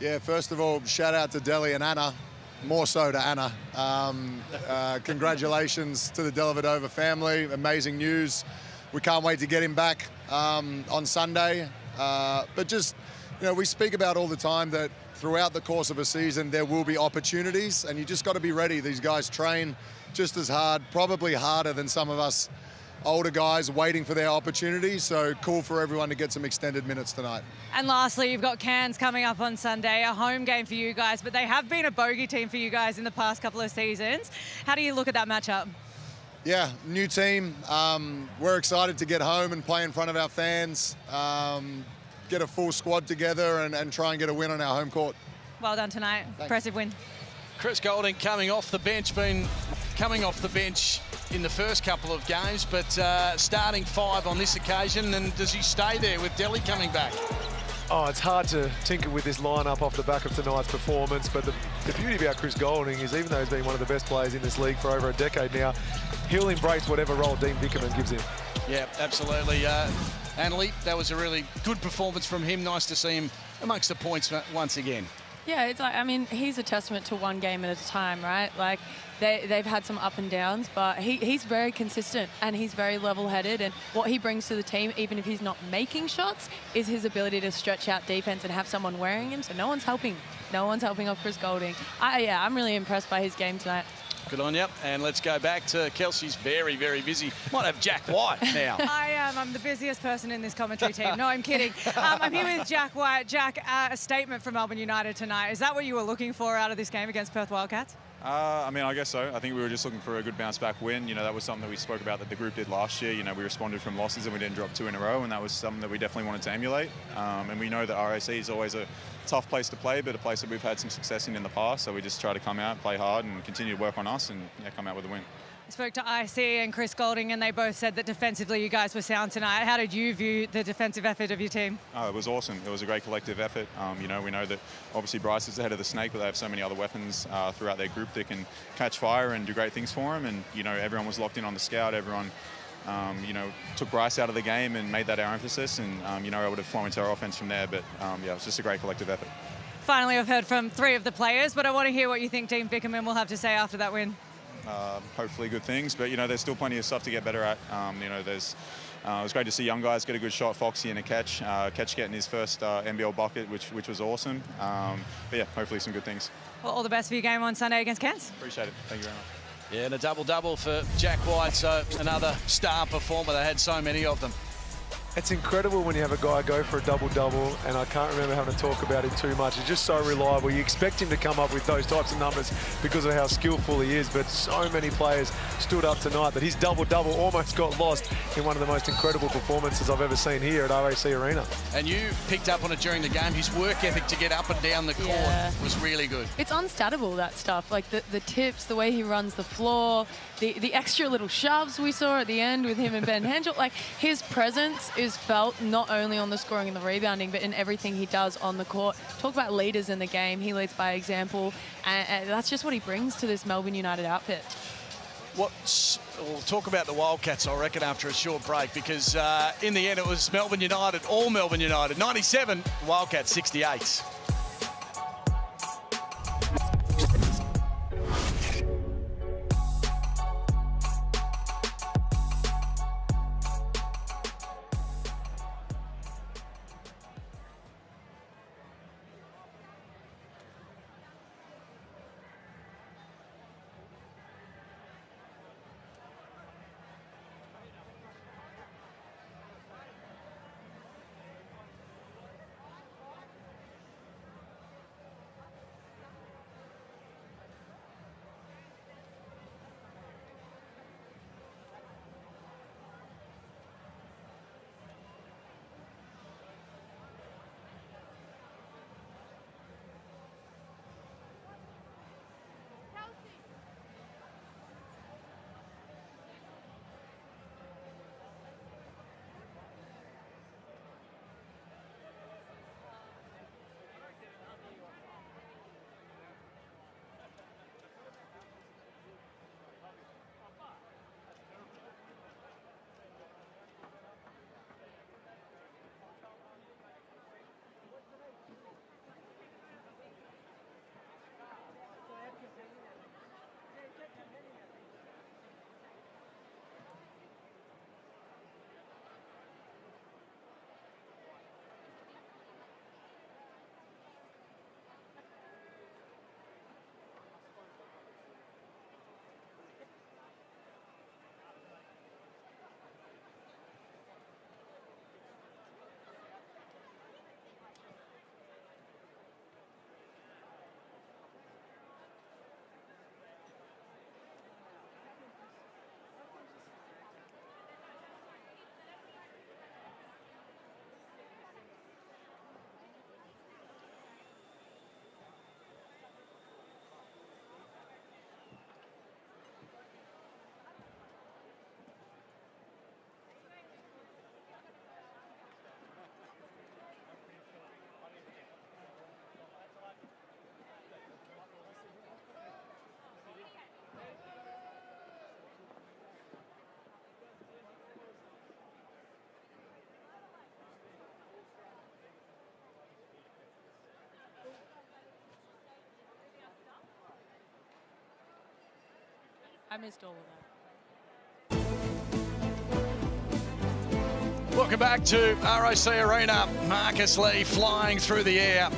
Yeah, first of all, shout out to Deli and Anna, more so to Anna. Congratulations to the Dellavedova family. Amazing news. We can't wait to get him back on Sunday. But just, we speak about all the time that throughout the course of a season, there will be opportunities, and you just got to be ready. These guys train just as hard, probably harder than some of us older guys waiting for their opportunities. So cool for everyone to get some extended minutes tonight. And lastly, you've got Cairns coming up on Sunday, a home game for you guys, but they have been a bogey team for you guys in the past couple of seasons. How do you look at that matchup? Yeah, new team. We're excited to get home and play in front of our fans. Get a full squad together and try and get a win on our home court. Well done tonight. Thanks. Impressive win. Chris Goulding coming off the bench, been coming off the bench in the first couple of games, but starting 5 on this occasion. And does he stay there with Delhi coming back? Oh, it's hard to tinker with this lineup off the back of tonight's performance, but the beauty about Chris Goulding is even though he's been one of the best players in this league for over a decade now, he'll embrace whatever role Dean Vickerman gives him. Yeah, absolutely. Annalie, that was a really good performance from him. Nice to see him amongst the points once again. Yeah, it's like, he's a testament to one game at a time, right? Like, they've had some up and downs, but he's very consistent and he's very level-headed, and what he brings to the team, even if he's not making shots, is his ability to stretch out defense and have someone wearing him, so no one's helping. No one's helping off Chris Goulding. I'm really impressed by his game tonight. Good on you. And let's go back to Kelsey's very, very busy. Might have Jack White now. I am. I'm the busiest person in this commentary team. No, I'm kidding. I'm here with Jack White. Jack, a statement from Melbourne United tonight. Is that what you were looking for out of this game against Perth Wildcats? I mean, I guess so. I think we were just looking for a good bounce-back win. You know, that was something that we spoke about that the group did last year. You know, we responded from losses and we didn't drop 2 in a row, and that was something that we definitely wanted to emulate. And we know that RAC is always a tough place to play, but a place that we've had some success in the past. So we just try to come out, play hard, and continue to work on us, and come out with a win. I spoke to IC and Chris Golding, and they both said that defensively you guys were sound tonight. How did you view the defensive effort of your team? Oh, it was awesome. It was a great collective effort. You know, we know that obviously Bryce is ahead of the snake, but they have so many other weapons throughout their group that can catch fire and do great things for them. And, you know, everyone was locked in on the scout. Everyone, you know, took Bryce out of the game and made that our emphasis, and, you know, able to flow into our offense from there. But, yeah, it was just a great collective effort. Finally, I've heard from 3 of the players, but I want to hear what you think Dean Bickerman will have to say after that win. Hopefully good things, but, you know, there's still plenty of stuff to get better at. You know, it was great to see young guys get a good shot. Foxy and a catch getting his first NBL bucket, which was awesome. But yeah, hopefully some good things. Well, all the best for your game on Sunday against Cairns. Appreciate it. Thank you very much. Yeah, and a double-double for Jack White, so another star performer. They had so many of them. It's incredible when you have a guy go for a double-double, and I can't remember having to talk about him too much. He's just so reliable. You expect him to come up with those types of numbers because of how skillful he is, but so many players stood up tonight that his double-double almost got lost in one of the most incredible performances I've ever seen here at RAC Arena. And you picked up on it during the game. His work ethic to get up and down the court was really good. It's unstatable, that stuff. Like the tips, the way he runs the floor, the extra little shoves we saw at the end with him and Ben Henschel. Like, his presence is felt not only on the scoring and the rebounding, but in everything he does on the court. Talk about leaders in the game. He leads by example, and that's just what he brings to this Melbourne United outfit. We'll talk about the Wildcats, I reckon, after a short break, because in the end it was Melbourne United, all Melbourne United. 97, Wildcats 68. I missed all of that. Welcome back to RAC Arena. Marcus Lee flying through the air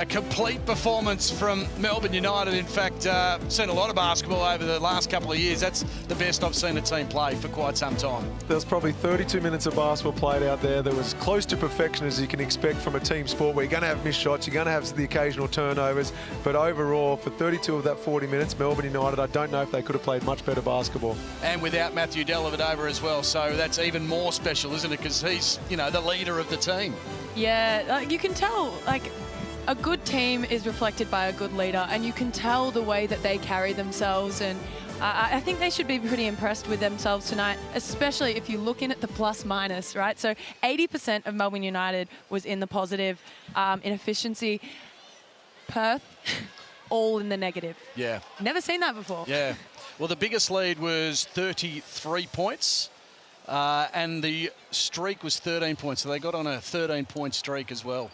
A complete performance from Melbourne United. In fact, seen a lot of basketball over the last couple of years. That's the best I've seen a team play for quite some time. There was probably 32 minutes of basketball played out there that was close to perfection as you can expect from a team sport where you're going to have missed shots, you're going to have the occasional turnovers, but overall, for 32 of that 40 minutes, Melbourne United, I don't know if they could have played much better basketball. And without Matthew Dellavedova as well, so that's even more special, isn't it? Because he's, you know, the leader of the team. Yeah, like you can tell, like, a good team is reflected by a good leader, and you can tell the way that they carry themselves, and I think they should be pretty impressed with themselves tonight, especially if you look in at the plus minus, right? So 80% of Melbourne United was in the positive in efficiency. Perth, all in the negative. Yeah. Never seen that before. Yeah. Well, the biggest lead was 33 points. And the streak was 13 points, so they got on a 13-point streak as well,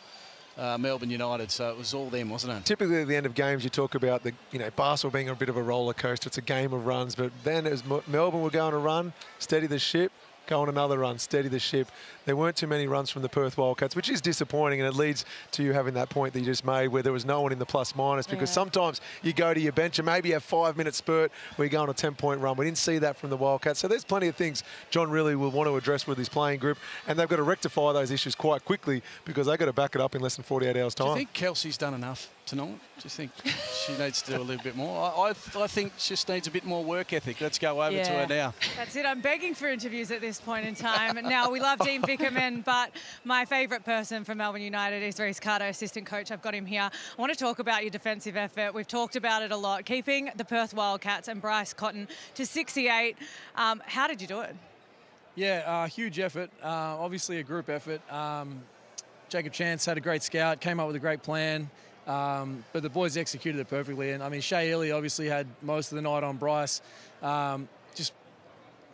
Melbourne United. So it was all them, wasn't it? Typically at the end of games, you talk about the basketball being a bit of a roller coaster. It's a game of runs, but then as Melbourne were going to run, steady the ship, go on another run, steady the ship. There weren't too many runs from the Perth Wildcats, which is disappointing, and it leads to you having that point that you just made where there was no one in the plus-minus, because sometimes you go to your bench and maybe you have 5-minute spurt where you go on a 10-point run. We didn't see that from the Wildcats. So there's plenty of things John really will want to address with his playing group, and they've got to rectify those issues quite quickly because they've got to back it up in less than 48 hours' time. Do you think Kelsey's done enough tonight? Do you think she needs to do a little bit more? I think she just needs a bit more work ethic. Let's go over to her now. That's it. I'm begging for interviews at this point in time. Now, we love Dean Vickerman, but my favourite person from Melbourne United is Rhys Carter, assistant coach. I've got him here. I want to talk about your defensive effort. We've talked about it a lot. Keeping the Perth Wildcats and Bryce Cotton to 68. How did you do it? Yeah, huge effort. Obviously a group effort. Jacob Chance had a great scout, came up with a great plan. But the boys executed it perfectly. And, I mean, Shea Ely obviously had most of the night on Bryce. Just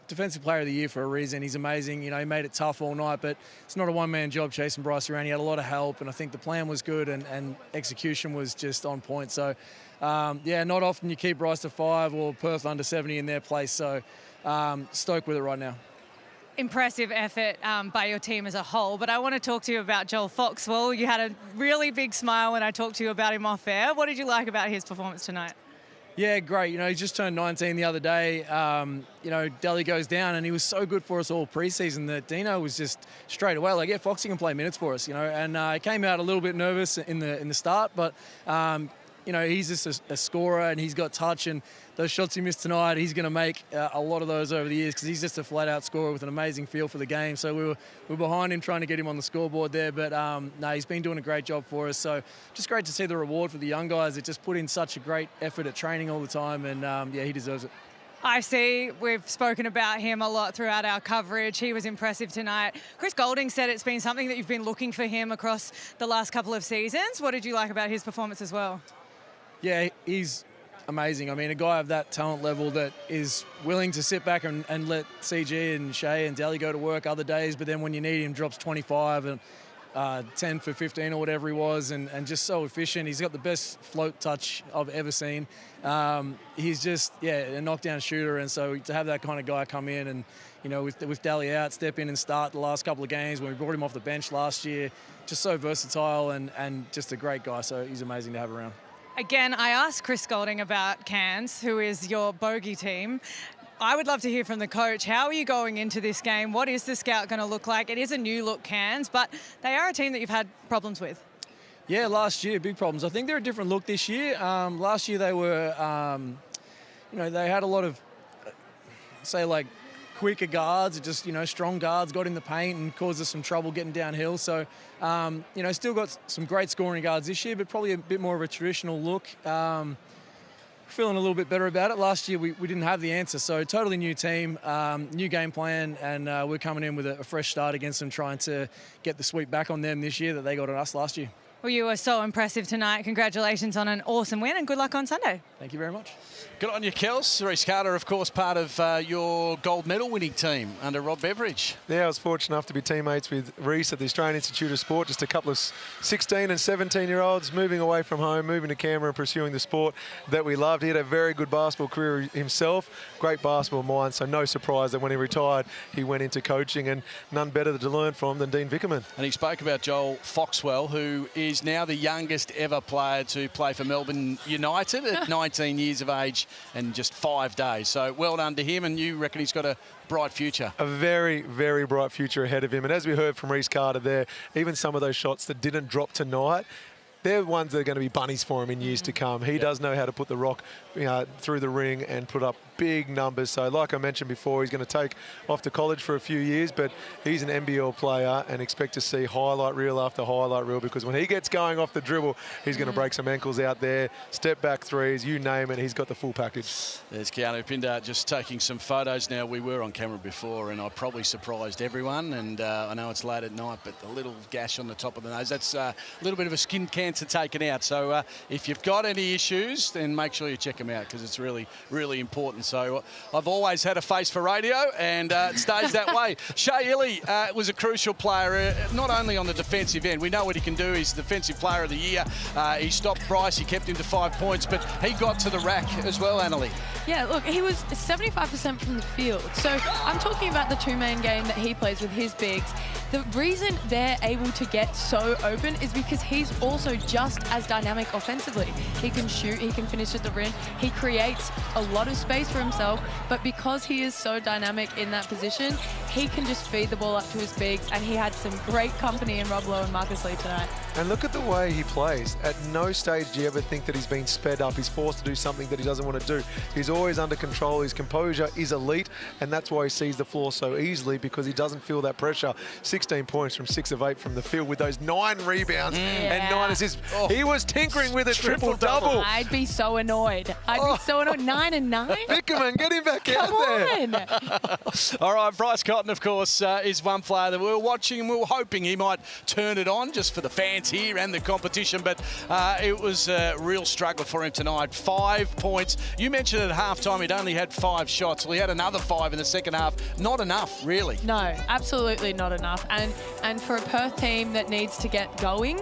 Defensive Player of the Year for a reason. He's amazing. You know, he made it tough all night, but it's not a one-man job chasing Bryce around. He had a lot of help, and I think the plan was good and execution was just on point. So, yeah, not often you keep Bryce to 5 or Perth under 70 in their place. So, stoked with it right now. Impressive effort by your team as a whole, but I want to talk to you about Joel Foxwell. You had a really big smile when I talked to you about him off air. What did you like about his performance tonight? Yeah, great. You know, he just turned 19 the other day. You know, Delhi goes down, and he was so good for us all preseason that Dino was just straight away like, yeah, Foxy can play minutes for us, you know. And he came out a little bit nervous in the start, but you know, he's just a scorer, and he's got touch, and those shots he missed tonight, he's going to make a lot of those over the years because he's just a flat-out scorer with an amazing feel for the game. So we were behind him trying to get him on the scoreboard there, but no, he's been doing a great job for us. So just great to see the reward for the young guys that just put in such a great effort at training all the time, and yeah, he deserves it. I see we've spoken about him a lot throughout our coverage. He was impressive tonight. Chris Goulding said it's been something that you've been looking for him across the last couple of seasons. What did you like about his performance as well? Yeah, he's amazing. I mean, a guy of that talent level that is willing to sit back and let CG and Shea and Delhi go to work other days, but then when you need him, drops 25 and 10 for 15 or whatever he was, and just so efficient. He's got the best float touch I've ever seen. He's just, yeah, a knockdown shooter, and so to have that kind of guy come in and, you know, with Delhi out, step in and start the last couple of games when we brought him off the bench last year, just so versatile and just a great guy, so he's amazing to have around. Again, I asked Chris Goulding about Cairns, who is your bogey team. I would love to hear from the coach. How are you going into this game? What is the scout going to look like? It is a new look Cairns, but they are a team that you've had problems with. Yeah, last year, big problems. I think they're a different look this year. Last year they were, you know, they had a lot of, say, like, quicker guards, just, you know, strong guards, got in the paint and caused us some trouble getting downhill. So, you know, still got some great scoring guards this year, but probably a bit more of a traditional look. Feeling a little bit better about it. Last year we didn't have the answer, so totally new team, new game plan, and we're coming in with a fresh start against them, trying to get the sweep back on them this year that they got on us last year. Well, you were so impressive tonight. Congratulations on an awesome win, and good luck on Sunday. Thank you very much. Good on you, Kels. Rhys Carter, of course, part of your gold medal winning team under Rob Beveridge. Yeah, I was fortunate enough to be teammates with Rhys at the Australian Institute of Sport, just a couple of 16 and 17-year-olds moving away from home, moving to Canberra and pursuing the sport that we loved. He had a very good basketball career himself, great basketball mind, so no surprise that when he retired, he went into coaching, and none better to learn from than Dean Vickerman. And he spoke about Joel Foxwell, who is He's now the youngest ever player to play for Melbourne United at 19 years of age and just 5 days. So well done to him, and you reckon he's got a bright future? A very, very bright future ahead of him. And as we heard from Reece Carter there, even some of those shots that didn't drop tonight, they're ones that are going to be bunnies for him in years to come. He does know how to put the rock through the ring and put up big numbers. So like I mentioned before, he's going to take off to college for a few years, but he's an NBL player, and expect to see highlight reel after highlight reel, because when he gets going off the dribble, he's going to break some ankles out there, step back threes, you name it, he's got the full package. There's Keanu Pinder just taking some photos now. We were on camera before, and I probably surprised everyone, and I know it's late at night, but the little gash on the top of the nose, that's a little bit of a skin cancer taken out. So if you've got any issues, then make sure you check them out, because it's really, really important. So I've always had a face for radio, and it stays that way. Shea Ili was a crucial player, not only on the defensive end. We know what he can do. He's Defensive Player of the Year. He stopped Bryce. He kept him to 5 points, but he got to the rack as well, Annalie. Yeah, look, he was 75% from the field. So I'm talking about the two-man game that he plays with his bigs. The reason they're able to get so open is because he's also just as dynamic offensively. He can shoot, he can finish at the rim, he creates a lot of space for himself, but because he is so dynamic in that position, he can just feed the ball up to his bigs, and he had some great company in Rob Lowe and Marcus Lee tonight. And look at the way he plays. At no stage do you ever think that he's been sped up. He's forced to do something that he doesn't want to do. He's always under control. His composure is elite, and that's why he sees the floor so easily, because he doesn't feel that pressure. 16 points from 6 of 8 from the field with those 9 rebounds and 9 assists. Oh, he was tinkering with a triple-double. I'd be so annoyed. I'd be so annoyed. 9 and 9? Bickerman, get him back out there. All right, Bryce Cotton, of course, is one player that we were watching, and we were hoping he might turn it on just for the fans here and the competition, but it was a real struggle for him tonight. 5 points. You mentioned at halftime he'd only had 5 shots. Well, he had another 5 in the second half. Not enough, really. No, absolutely not enough. And for a Perth team that needs to get going,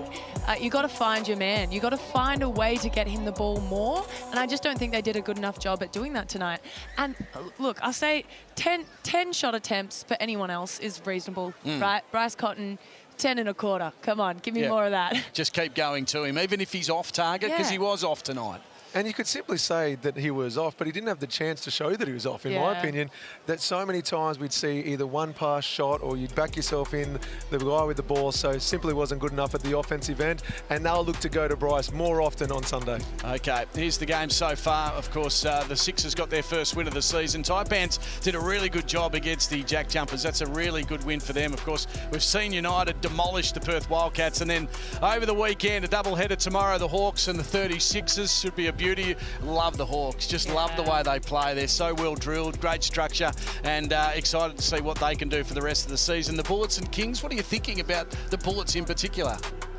you got to find your man. You got to find a way to get him the ball more, and I just don't think they did a good enough job at doing that tonight. And look, I'll say 10 shot attempts for anyone else is reasonable, right? Bryce Cotton, 10 and a quarter. Come on, give me more of that. Just keep going to him, even if he's off target, because he was off tonight. And you could simply say that he was off, but he didn't have the chance to show that he was off, in my opinion. That so many times we'd see either one pass shot, or you'd back yourself in, the guy with the ball, so simply wasn't good enough at the offensive end. And they'll look to go to Bryce more often on Sunday. Okay, here's the game so far. Of course, the Sixers got their first win of the season. Taipans did a really good job against the Jack Jumpers. That's a really good win for them. Of course, we've seen United demolish the Perth Wildcats, and then over the weekend, a doubleheader tomorrow, the Hawks and the 36ers. Should be a beauty. Love the Hawks. Just love the way they play. They're so well drilled, great structure, and excited to see what they can do for the rest of the season. The Bullets and Kings, what are you thinking about the Bullets in particular?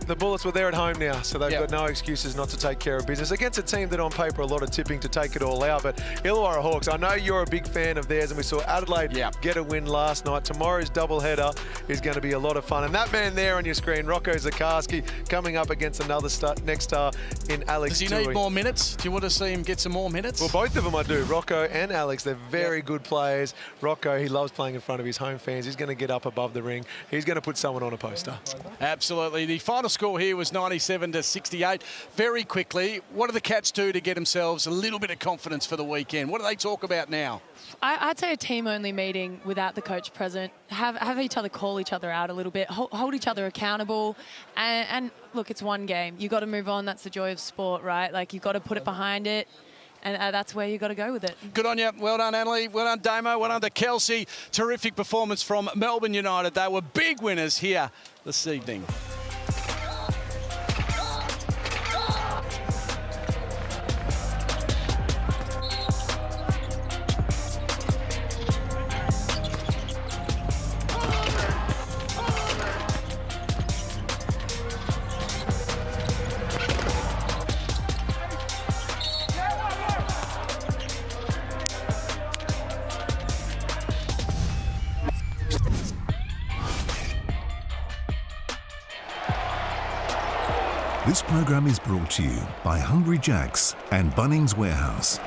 The Bullets were there at home now, so they've got no excuses not to take care of business against a team that on paper a lot of tipping to take it all out. But Illawarra Hawks, I know you're a big fan of theirs, and we saw Adelaide get a win last night. Tomorrow's doubleheader is going to be a lot of fun. And that man there on your screen, Rocco Zakarski, coming up against another next star in Alex Does he need more minutes? Do you want to see him get some more minutes? Well, both of them I do. Rocco and Alex, they're very good players. Rocco, he loves playing in front of his home fans. He's going to get up above the ring. He's going to put someone on a poster. Absolutely. The final score here was 97-68. Very quickly, what do the Cats do to get themselves a little bit of confidence for the weekend? What do they talk about now? I'd say a team-only meeting without the coach present. Have each other call each other out a little bit, hold each other accountable, and look, it's one game. You got to move on. That's the joy of sport, right? Like, you've got to put it behind it. And that's where you got to go with it. Good on you. Well done, Annalie. Well done, Damo. Well done to Kelsey. Terrific performance from Melbourne United. They were big winners here this evening. This program is brought to you by Hungry Jack's and Bunnings Warehouse.